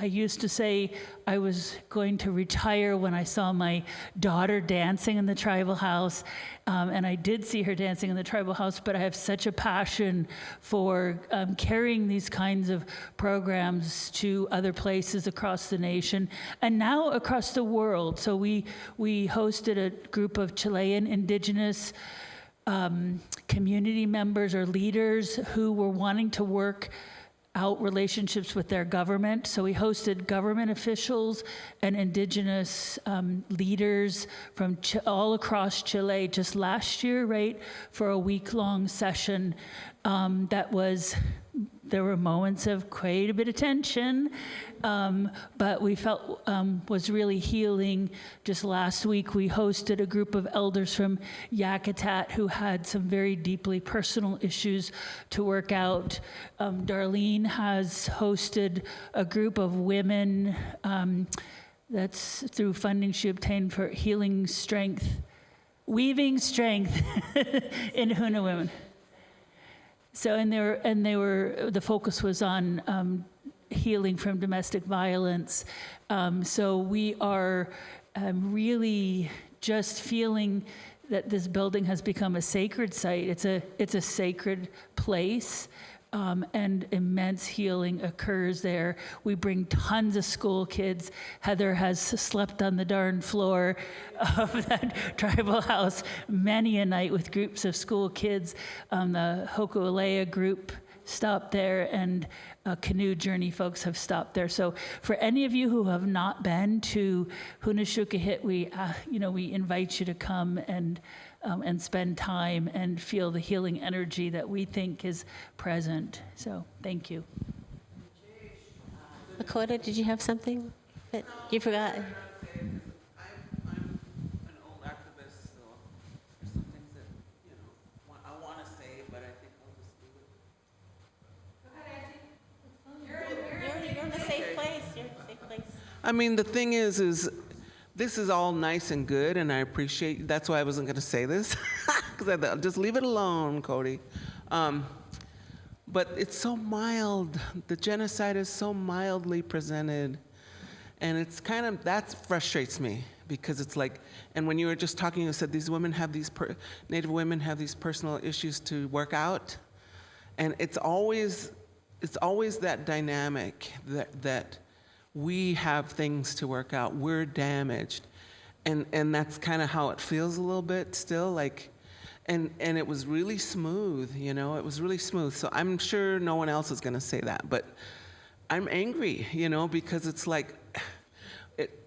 used to say I was going to retire when I saw my daughter dancing in the tribal house, and I did see her dancing in the tribal house, but I have such a passion for carrying these kinds of programs to other places across the nation, and now across the world. So we hosted a group of Chilean indigenous community members or leaders who were wanting to work out relationships with their government. So we hosted government officials and indigenous leaders from all across Chile just last year, right, for a week-long session there were moments of quite a bit of tension, but we felt was really healing. Just last week, we hosted a group of elders from Yakutat who had some very deeply personal issues to work out. Darlene has hosted a group of women that's through funding she obtained for weaving strength in Hoonah women. So, the focus was on healing from domestic violence. So we are really just feeling that this building has become a sacred site. It's a sacred place. And immense healing occurs there. We bring tons of school kids. Heather has slept on the darn floor of that tribal house many a night with groups of school kids. The Hoku'alea group stopped there, and canoe journey folks have stopped there. So for any of you who have not been to Hunashukahit, we invite you to come and spend time and feel the healing energy that we think is present. So thank you. Lakota, did you have something that you forgot? I'm an old activist, so there's some things that, I want to say, but I think I'll just leave it. You're in a safe place. You're in a safe place. I mean, the thing is this is all nice and good, and I appreciate, that's why I wasn't going to say this, because I thought, just leave it alone, Cody. But it's so mild. The genocide is so mildly presented, and it's kind of, that frustrates me, because it's like, and when you were just talking, you said these women have these, Native women have these personal issues to work out, and it's always that dynamic that we have things to work out, we're damaged. And that's kind of how it feels a little bit still, like, and it was really smooth, it was really smooth. So I'm sure no one else is gonna say that, but I'm angry, because it's like,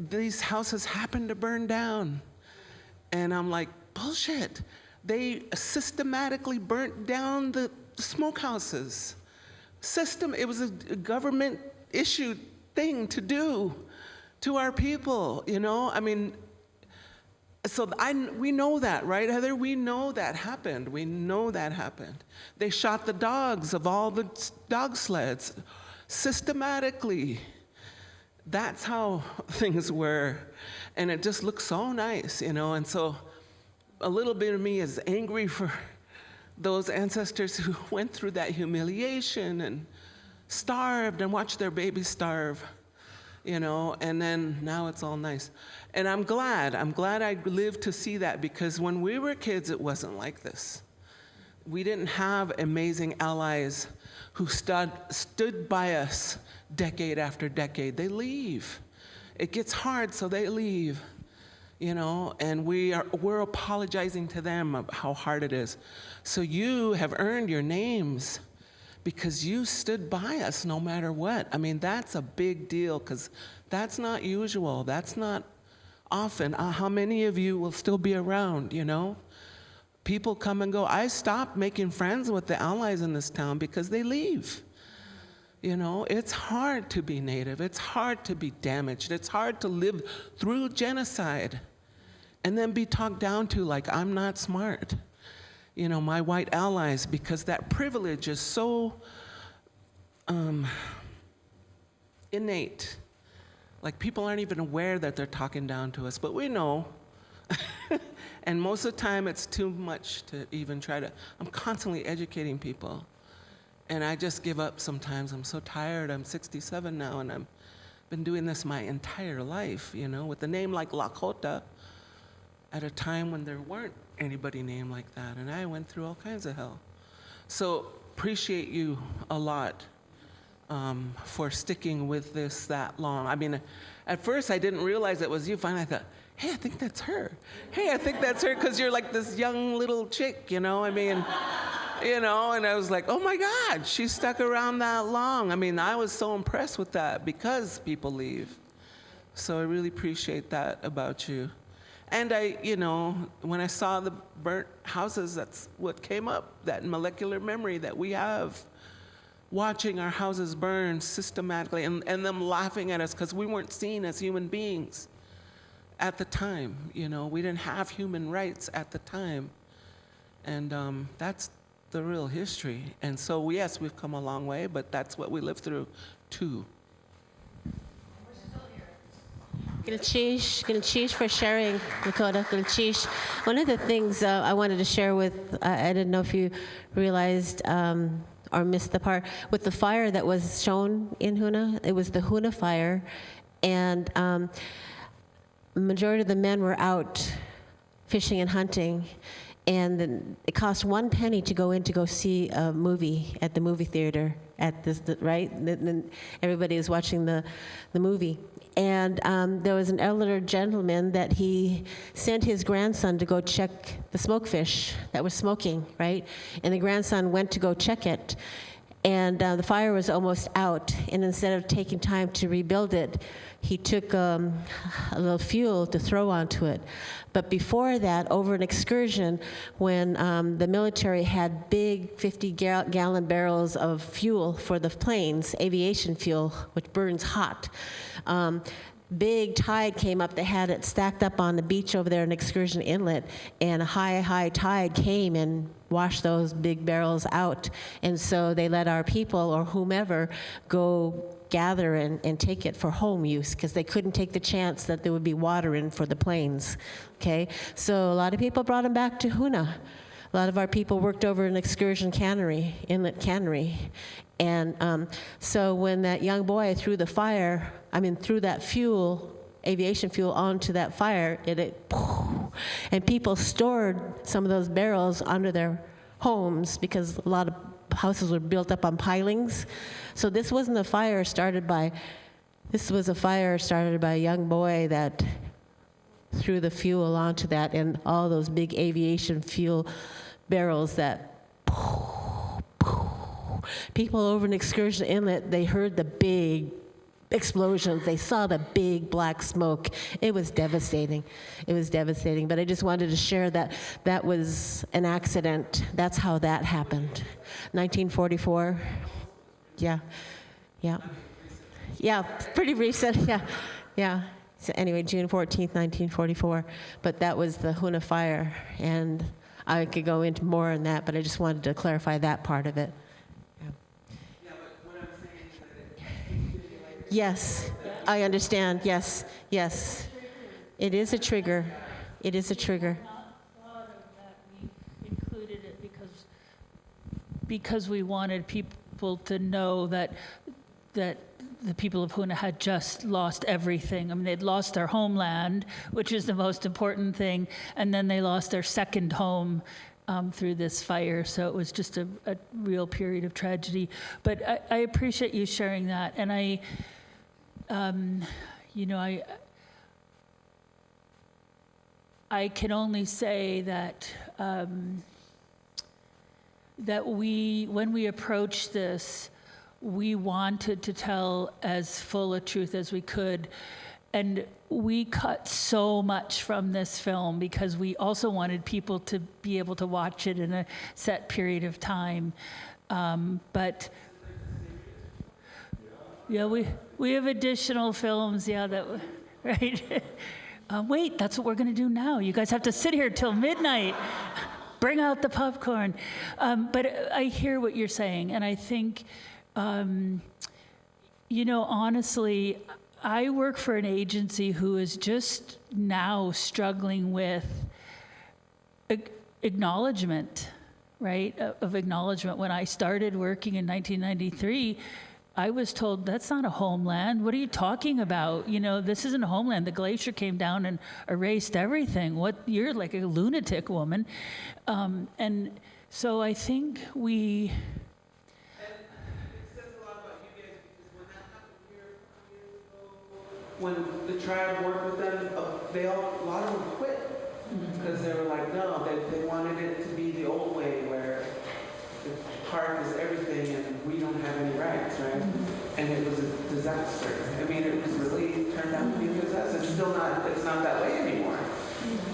these houses happen to burn down. And I'm like, bullshit. They systematically burnt down the smokehouses. It was a government issued thing to do to our people, I mean, so we know that, right, Heather? We know that happened. We know that happened. They shot the dogs of all the dog sleds systematically. That's how things were. And it just looks so nice, and so a little bit of me is angry for those ancestors who went through that humiliation and starved and watched their babies starve, and then now it's all nice. And I'm glad I lived to see that, because when we were kids, it wasn't like this. We didn't have amazing allies who stood by us decade after decade. They leave. It gets hard, so they leave, and we're apologizing to them of how hard it is. So you have earned your names, because you stood by us no matter what. I mean, that's a big deal, because that's not usual. That's not often. How many of you will still be around, People come and go. I stopped making friends with the allies in this town because they leave. It's hard to be Native. It's hard to be damaged. It's hard to live through genocide and then be talked down to like I'm not smart. My white allies, because that privilege is so innate. Like, people aren't even aware that they're talking down to us, but we know. And most of the time, it's too much to even try to. I'm constantly educating people, and I just give up sometimes. I'm so tired. I'm 67 now, and I've been doing this my entire life, with a name like Lakota, at a time when there weren't anybody named like that, and I went through all kinds of hell. So appreciate you a lot for sticking with this that long. I mean, at first I didn't realize it was you. Finally I thought, hey, I think that's her. Hey, I think that's her, because you're like this young little chick, I mean, and I was like, oh my God, she stuck around that long. I mean, I was so impressed with that, because people leave. So I really appreciate that about you. And when I saw the burnt houses, that's what came up, that molecular memory that we have, watching our houses burn systematically, and them laughing at us because we weren't seen as human beings at the time. We didn't have human rights at the time. And that's the real history. And so, yes, we've come a long way, but that's what we lived through, too. Gilchish for sharing, Lakota. Gilchish. One of the things I wanted to share with, I didn't know if you realized or missed the part, with the fire that was shown in Huna, it was the Huna fire, and majority of the men were out fishing and hunting. And then it cost 1 penny to go see a movie at the movie theater at this, right? Then everybody was watching the movie. And there was an elderly gentleman that he sent his grandson to go check the smokefish that was smoking, right? And the grandson went to go check it. And the fire was almost out. And instead of taking time to rebuild it, he took a little fuel to throw onto it. But before that, over an excursion, when the military had big 50-gallon barrels of fuel for the planes, aviation fuel, which burns hot, big tide came up. They had it stacked up on the beach over there in Excursion Inlet, and a high tide came and washed those big barrels out. And so they let our people or whomever go gather and take it for home use, because they couldn't take the chance that there would be water in for the planes. Okay, so a lot of people brought them back to Hoonah. A lot of our people worked over in Excursion Cannery, Inlet Cannery. And so when that young boy threw that fuel, aviation fuel, onto that fire, and people stored some of those barrels under their homes because a lot of houses were built up on pilings. So this wasn't a fire started by, this was a fire started by a young boy that threw the fuel onto that, and all those big aviation fuel barrels that people over in Excursion Inlet, they heard the big explosions. They saw the big black smoke. It was devastating. It was devastating. But I just wanted to share that that was an accident. That's how that happened. 1944. Yeah. Pretty recent. Yeah. So anyway, June 14th, 1944. But that was the Hoonah fire, and I could go into more on that, but I just wanted to clarify that part of it. Yes, I understand. Yes. It is a trigger. It is a trigger. We included it because we wanted people to know that the people of Hoonah had just lost everything. I mean, they'd lost their homeland, which is the most important thing, and then they lost their second home through this fire. So it was just a real period of tragedy. But I appreciate you sharing that, and I can only say that when we approached this, we wanted to tell as full a truth as we could. And we cut so much from this film because we also wanted people to be able to watch it in a set period of time. But yeah, we have additional films, right? Wait, that's what we're going to do now. You guys have to sit here till midnight. Bring out the popcorn. But I hear what you're saying, and I think, honestly, I work for an agency who is just now struggling with acknowledgement, right? Of acknowledgement. When I started working in 1993, I was told, that's not a homeland. What are you talking about? This isn't a homeland. The glacier came down and erased everything. You're like a lunatic woman. And so I think we... When the tribe worked with them, a lot of them quit because they were like, no, they wanted it to be the old way where the park is everything and we don't have any rights, right? And it was a disaster. I mean, it was really turned out to be a disaster. It's not that way anymore.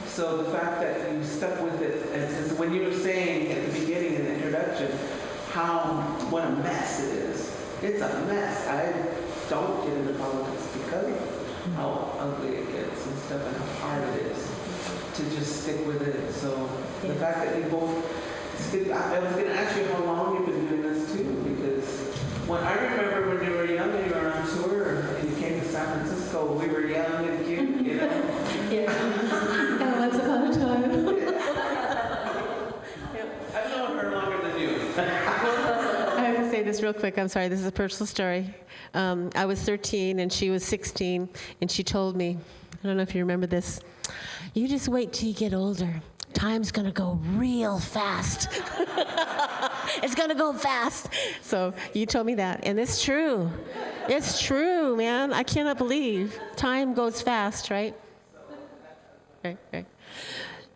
So the fact that you stuck with it, and when you were saying at the beginning in the introduction, what a mess it is. It's a mess. I don't get into politics because of how ugly it gets and stuff and how hard it is to just stick with it. So the fact that you both I was going to ask you how long you've been doing this too, because when I remember when you were young and you were on tour and you came to San Francisco, we were young and cute, Yeah, once upon a time. I've known her longer than you. I have to say this real quick. I'm sorry, this is a personal story. I was 13 and she was 16, and she told me, I don't know if you remember this. You just wait till you get older. Time's gonna go real fast. It's gonna go fast. So you told me that, and it's true. It's true, man. I cannot believe time goes fast, right? Right.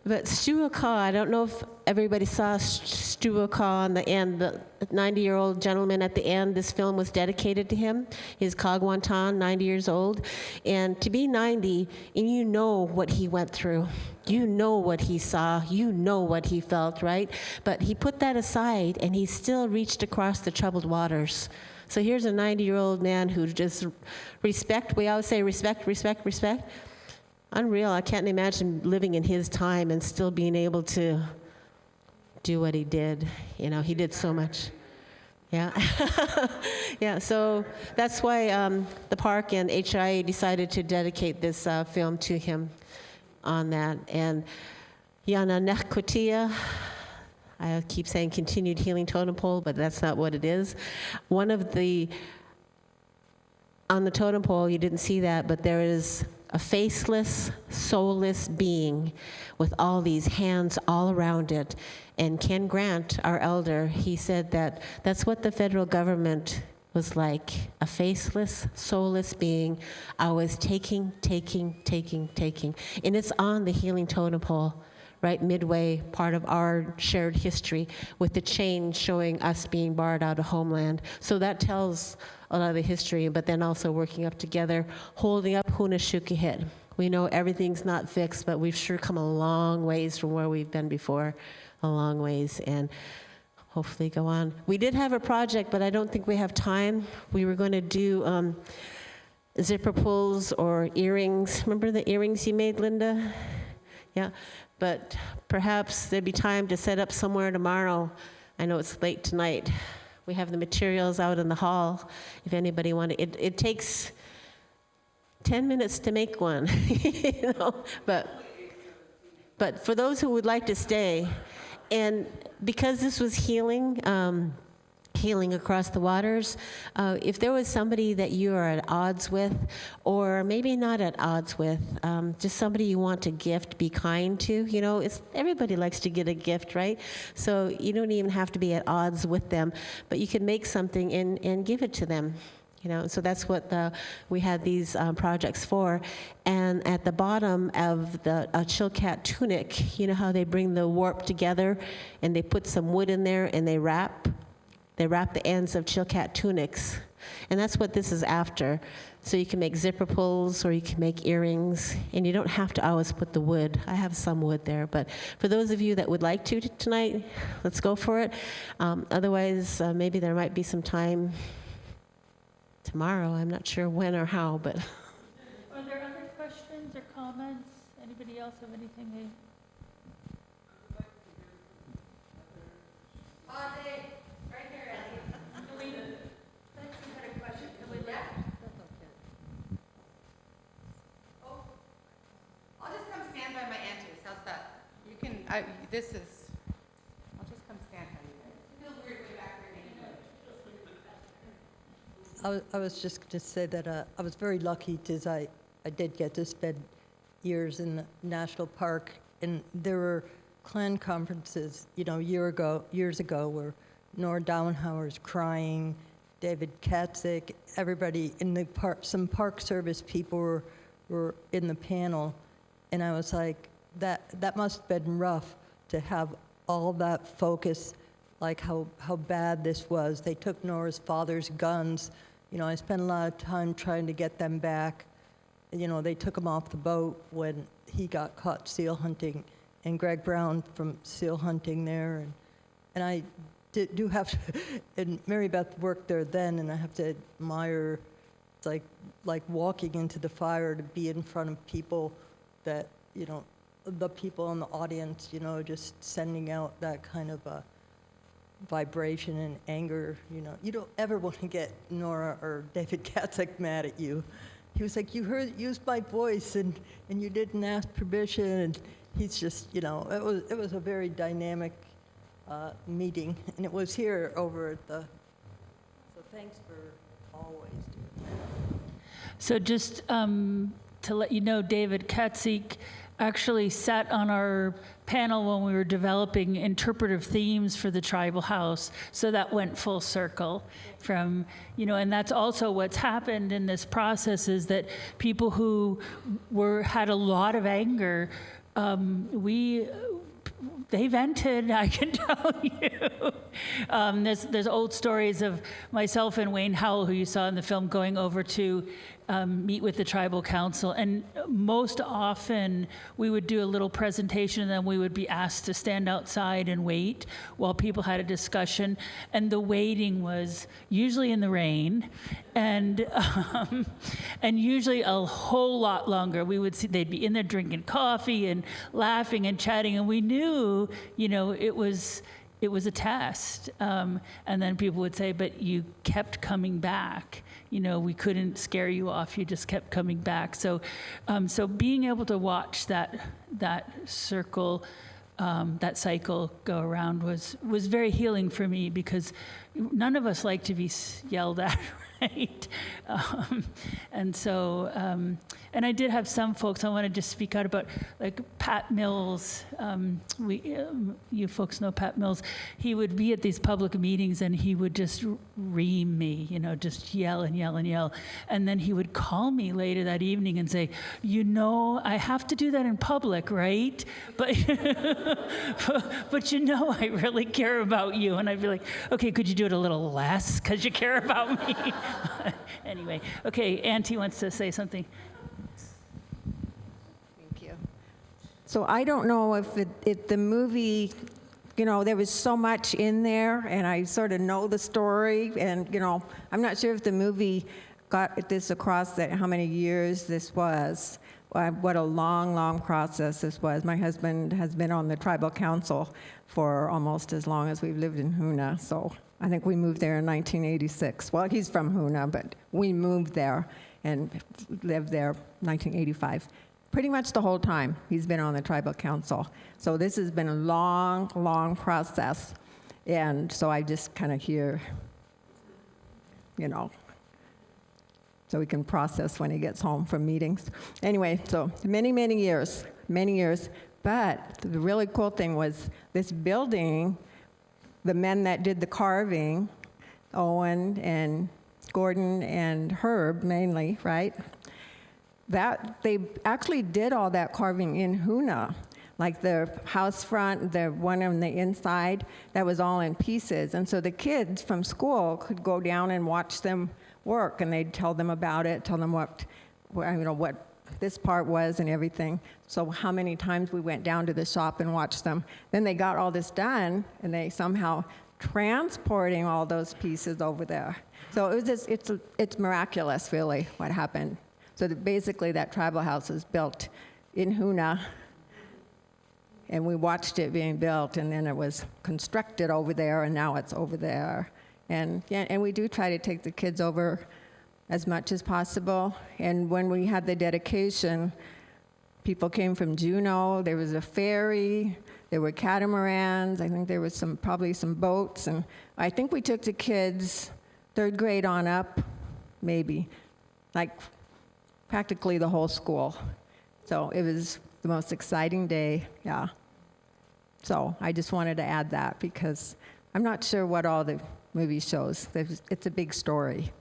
But Dakáa, I don't know if everybody saw Dakáa on the end, the 90-year-old gentleman at the end. This film was dedicated to him. He's Kudeiyatóon, 90 years old. And to be 90, and you know what he went through. You know what he saw. You know what he felt, right? But he put that aside, and he still reached across the troubled waters. So here's a 90-year-old man who just respect. We always say respect, respect, respect. Unreal. I can't imagine living in his time and still being able to do what he did. You know, he did so much. Yeah. Yeah, so that's why the park and HIA decided to dedicate this film to him on that. And Yana Nekkotia, I keep saying continued healing totem pole, but that's not what it is. One of the, on the totem pole, you didn't see that, but there is a faceless, soulless being with all these hands all around it. And Ken Grant, our elder, he said that that's what the federal government was like, a faceless, soulless being, always taking. And it's on the healing totem pole, right midway, part of our shared history, with the chain showing us being barred out of homeland. So that tells a lot of the history, but then also working up together, holding up Hunashukahit. We know everything's not fixed, but we've sure come a long ways from where we've been before, a long ways, and hopefully go on. We did have a project, but I don't think we have time. We were going to do zipper pulls or earrings. Remember the earrings you made, Linda? Yeah, but perhaps there'd be time to set up somewhere tomorrow. I know it's late tonight. We have the materials out in the hall if anybody wanted. It takes 10 minutes to make one, you know, but for those who would like to stay, and because this was healing, healing across the waters, if there was somebody that you are at odds with, or maybe not at odds with, just somebody you want to gift, be kind to, you know, everybody likes to get a gift, right? So you don't even have to be at odds with them, but you can make something and give it to them. You know, so that's what we had these projects for. And at the bottom of the Chilkat tunic, you know how they bring the warp together and they put some wood in there and they wrap the ends of Chilkat tunics. And that's what this is after. So you can make zipper pulls or you can make earrings, and you don't have to always put the wood. I have some wood there, but for those of you that would like to tonight, let's go for it. Otherwise, maybe there might be some time tomorrow. I'm not sure when or how, but. Are there other questions or comments? Anybody else have anything they? Right here, Ellie. That's a better question. Can we left? Oh, I'll just come stand by my aunties. How's that? You can, I'll just come stand by you guys. It feels weird way back there. I was just going to say that I was very lucky because I did get to spend years in the national park, and there were clan conferences, you know, years ago, where Nora Dowenhauer's crying, David Katzik, everybody in the park, some Park Service people were in the panel, and I was like, that must have been rough to have all that focus, like how bad this was. They took Nora's father's guns. You know, I spent a lot of time trying to get them back. You know, they took him off the boat when he got caught seal hunting, and Greg Brown from seal hunting there. And I do have to, and Mary Beth worked there then, and I have to admire, it's like walking into the fire to be in front of people that, you know, the people in the audience, you know, just sending out that kind of a vibration and anger. You know, you don't ever want to get Nora or David Katzik mad at you. He was like, you used my voice and you didn't ask permission, and he's just, you know, it was a very dynamic meeting, and it was here over at the, so thanks for always doing that. So just to let you know, David Katzek actually sat on our panel when we were developing interpretive themes for the tribal house. So that went full circle from, and that's also what's happened in this process is that people who had a lot of anger, they vented, I can tell you. There's old stories of myself and Wayne Howell, who you saw in the film, going over to meet with the tribal council. And most often we would do a little presentation and then we would be asked to stand outside and wait while people had a discussion. And the waiting was usually in the rain and usually a whole lot longer. We would see they'd be in there drinking coffee and laughing and chatting. And we knew, it was a test. And then people would say, but you kept coming back. We couldn't scare you off. You just kept coming back. So being able to watch that cycle go around was very healing for me, because none of us like to be yelled at, right? And I did have some folks, I want to just speak out about, like Pat Mills. You folks know Pat Mills. He would be at these public meetings and he would just ream me, just yell and yell and yell. And then he would call me later that evening and say, I have to do that in public, right? But I really care about you. And I'd be like, okay, could you do it a little less because you care about me? Anyway, okay, Auntie wants to say something. So I don't know if the movie, there was so much in there, and I sort of know the story, and, I'm not sure if the movie got this across, that how many years this was. What a long, long process this was. My husband has been on the tribal council for almost as long as we've lived in Hoonah, so I think we moved there in 1986. Well, he's from Hoonah, but we moved there and lived there 1985. Pretty much the whole time he's been on the tribal council. So this has been a long, long process. And so I just kind of hear, so he can process when he gets home from meetings. Anyway, so many, many years. But the really cool thing was this building, the men that did the carving, Owen and Gordon and Herb mainly, right? That they actually did all that carving in Hoonah, like the house front, the one on the inside, that was all in pieces. And so the kids from school could go down and watch them work, and they'd tell them about it, tell them what this part was and everything. So how many times we went down to the shop and watched them. Then they got all this done, and they somehow transporting all those pieces over there. So it was it's miraculous, really, what happened. So basically that tribal house was built in Hoonah, and we watched it being built, and then it was constructed over there, and now it's over there. And we do try to take the kids over as much as possible. And when we had the dedication, people came from Juneau. There was a ferry. There were catamarans. I think there was probably some boats. And I think we took the kids 3rd grade on up, maybe, like practically the whole school. So it was the most exciting day, yeah. So I just wanted to add that because I'm not sure what all the movie shows. It's a big story,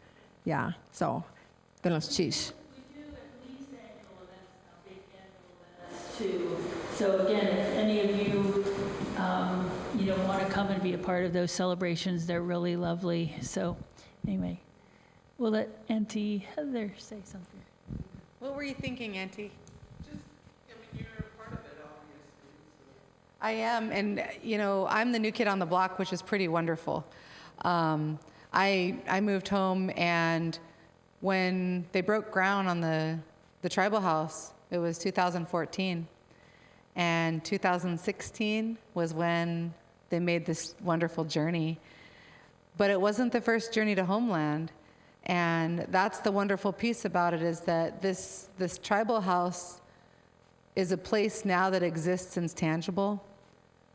yeah. So, goodness, sheesh. We do at least annual events now, big annual events too. So again, if any of you, want to come and be a part of those celebrations, they're really lovely. So anyway, we'll let Auntie Heather say something. What were you thinking, Auntie? You're a part of it, obviously. I am, and I'm the new kid on the block, which is pretty wonderful. I moved home, and when they broke ground on the tribal house, it was 2014, and 2016 was when they made this wonderful journey. But it wasn't the first journey to homeland. And that's the wonderful piece about it, is that this tribal house is a place now that exists and is tangible.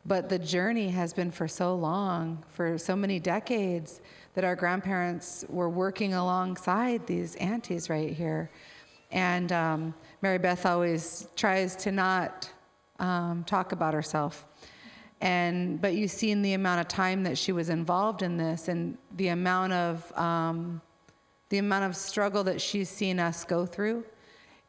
But the journey has been for so long, for so many decades, that our grandparents were working alongside these aunties right here. And Mary Beth always tries to not talk about herself. But you've seen the amount of time that she was involved in this, and the amount of struggle that she's seen us go through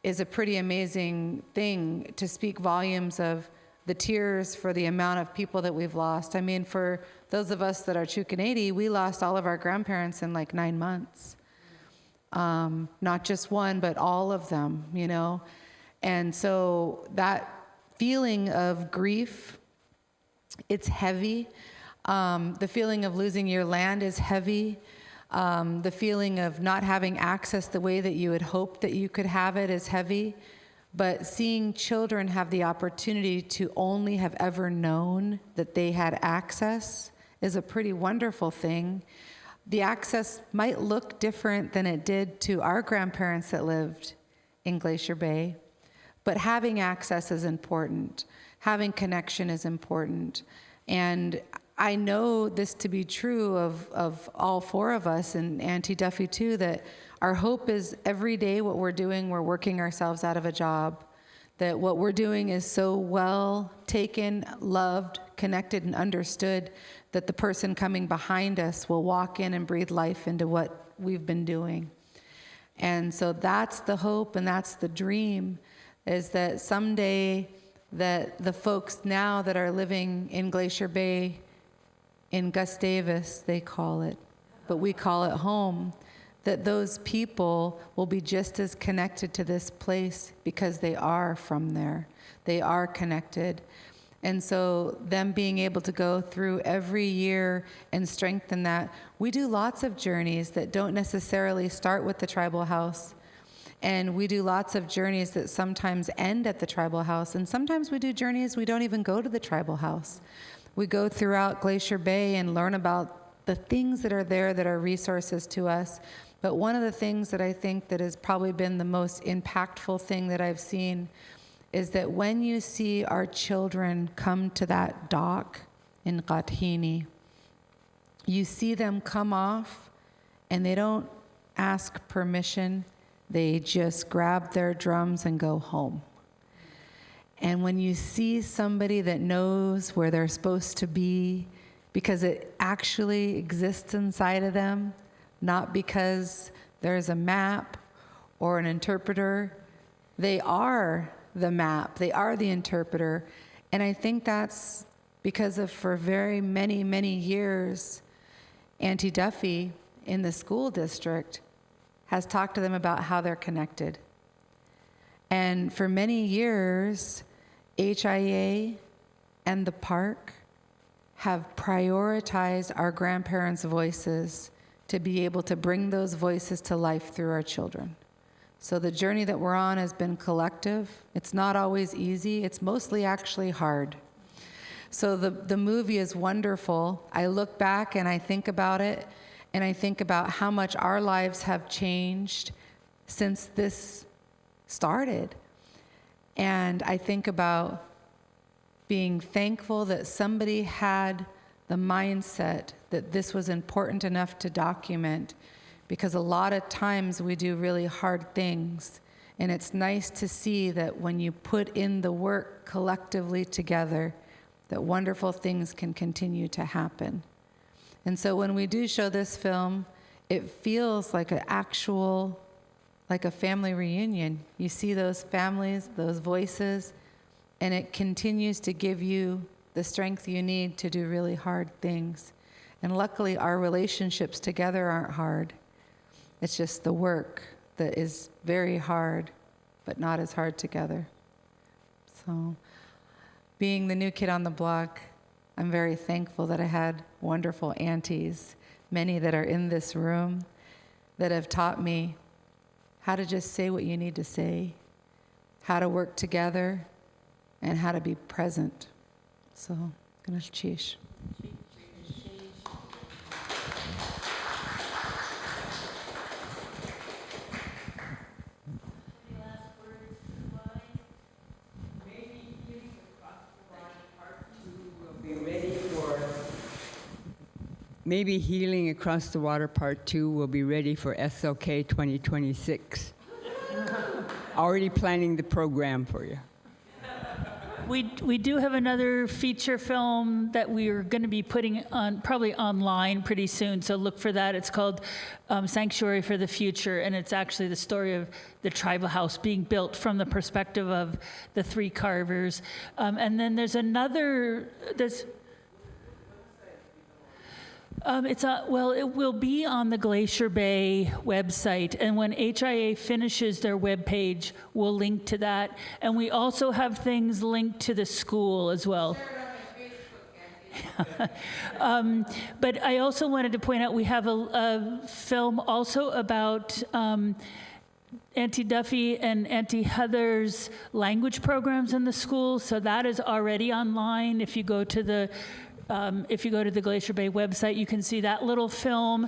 is a pretty amazing thing to speak volumes of the tears for the amount of people that we've lost. I mean, for those of us that are Chukanady, we lost all of our grandparents in like 9 months. Not just one, but all of them, you know? And so that feeling of grief, it's heavy. The feeling of losing your land is heavy. The feeling of not having access the way that you had hoped that you could have it is heavy. But seeing children have the opportunity to only have ever known that they had access is a pretty wonderful thing. The access might look different than it did to our grandparents that lived in Glacier Bay, but having access is important. Having connection is important. And I know this to be true of all 4 of us, and Auntie Duffy too, that our hope is every day what we're doing, we're working ourselves out of a job, that what we're doing is so well taken, loved, connected, and understood that the person coming behind us will walk in and breathe life into what we've been doing. And so that's the hope and that's the dream, is that someday that the folks now that are living in Glacier Bay, in Gustavus, they call it, but we call it home, that those people will be just as connected to this place because they are from there. They are connected. And so them being able to go through every year and strengthen that. We do lots of journeys that don't necessarily start with the tribal house. And we do lots of journeys that sometimes end at the tribal house. And sometimes we do journeys we don't even go to the tribal house. We go throughout Glacier Bay and learn about the things that are there that are resources to us. But one of the things that I think that has probably been the most impactful thing that I've seen is that when you see our children come to that dock in Qathini, you see them come off and they don't ask permission. They just grab their drums and go home. And when you see somebody that knows where they're supposed to be, because it actually exists inside of them, not because there's a map or an interpreter, they are the map, they are the interpreter. And I think that's because of, for very many, many years, Auntie Duffy in the school district has talked to them about how they're connected. And for many years, HIA and the park have prioritized our grandparents' voices to be able to bring those voices to life through our children. So the journey that we're on has been collective. It's not always easy. It's mostly actually hard. So the movie is wonderful. I look back and I think about it, and I think about how much our lives have changed since this started. And I think about being thankful that somebody had the mindset that this was important enough to document, because a lot of times we do really hard things. And it's nice to see that when you put in the work collectively together, that wonderful things can continue to happen. And so when we do show this film, it feels like an actual, like a family reunion. You see those families, those voices, and it continues to give you the strength you need to do really hard things. And luckily, our relationships together aren't hard. It's just the work that is very hard, but not as hard together. So, being the new kid on the block, I'm very thankful that I had wonderful aunties, many that are in this room, that have taught me how to just say what you need to say, how to work together, and how to be present. So, Ganesh Chish. Maybe Healing Across the Water Part 2 will be ready for SOK 2026. already planning the program for you. We do have another feature film that we are going to be putting on, probably online pretty soon, so look for that. It's called Sanctuary for the Future, and it's actually the story of the tribal house being built from the perspective of the three carvers. And then there's another, it will be on the Glacier Bay website, and when HIA finishes their webpage, we'll link to that. And we also have things linked to the school as well. But I also wanted to point out we have a film also about Auntie Duffy and Auntie Heather's language programs in the school, so that is already online. If you go to the Glacier Bay website, you can see that little film.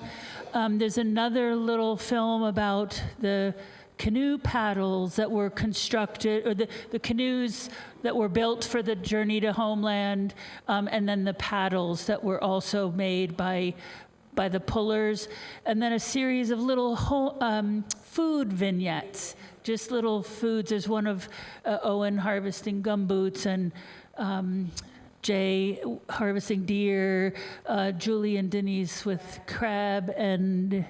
There's another little film about the canoe paddles that were constructed, or the canoes that were built for the journey to homeland, and then the paddles that were also made by the pullers, and then a series of little food vignettes, just little foods. There's one of Owen harvesting gumboots, and Jay harvesting deer, Julie and Denise with crab, and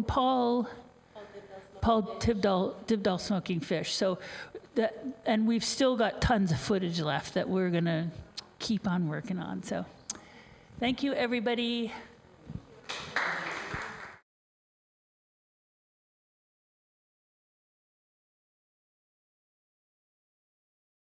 Paul Tibdall smoking fish. So and we've still got tons of footage left that we're gonna keep on working on. So thank you, everybody.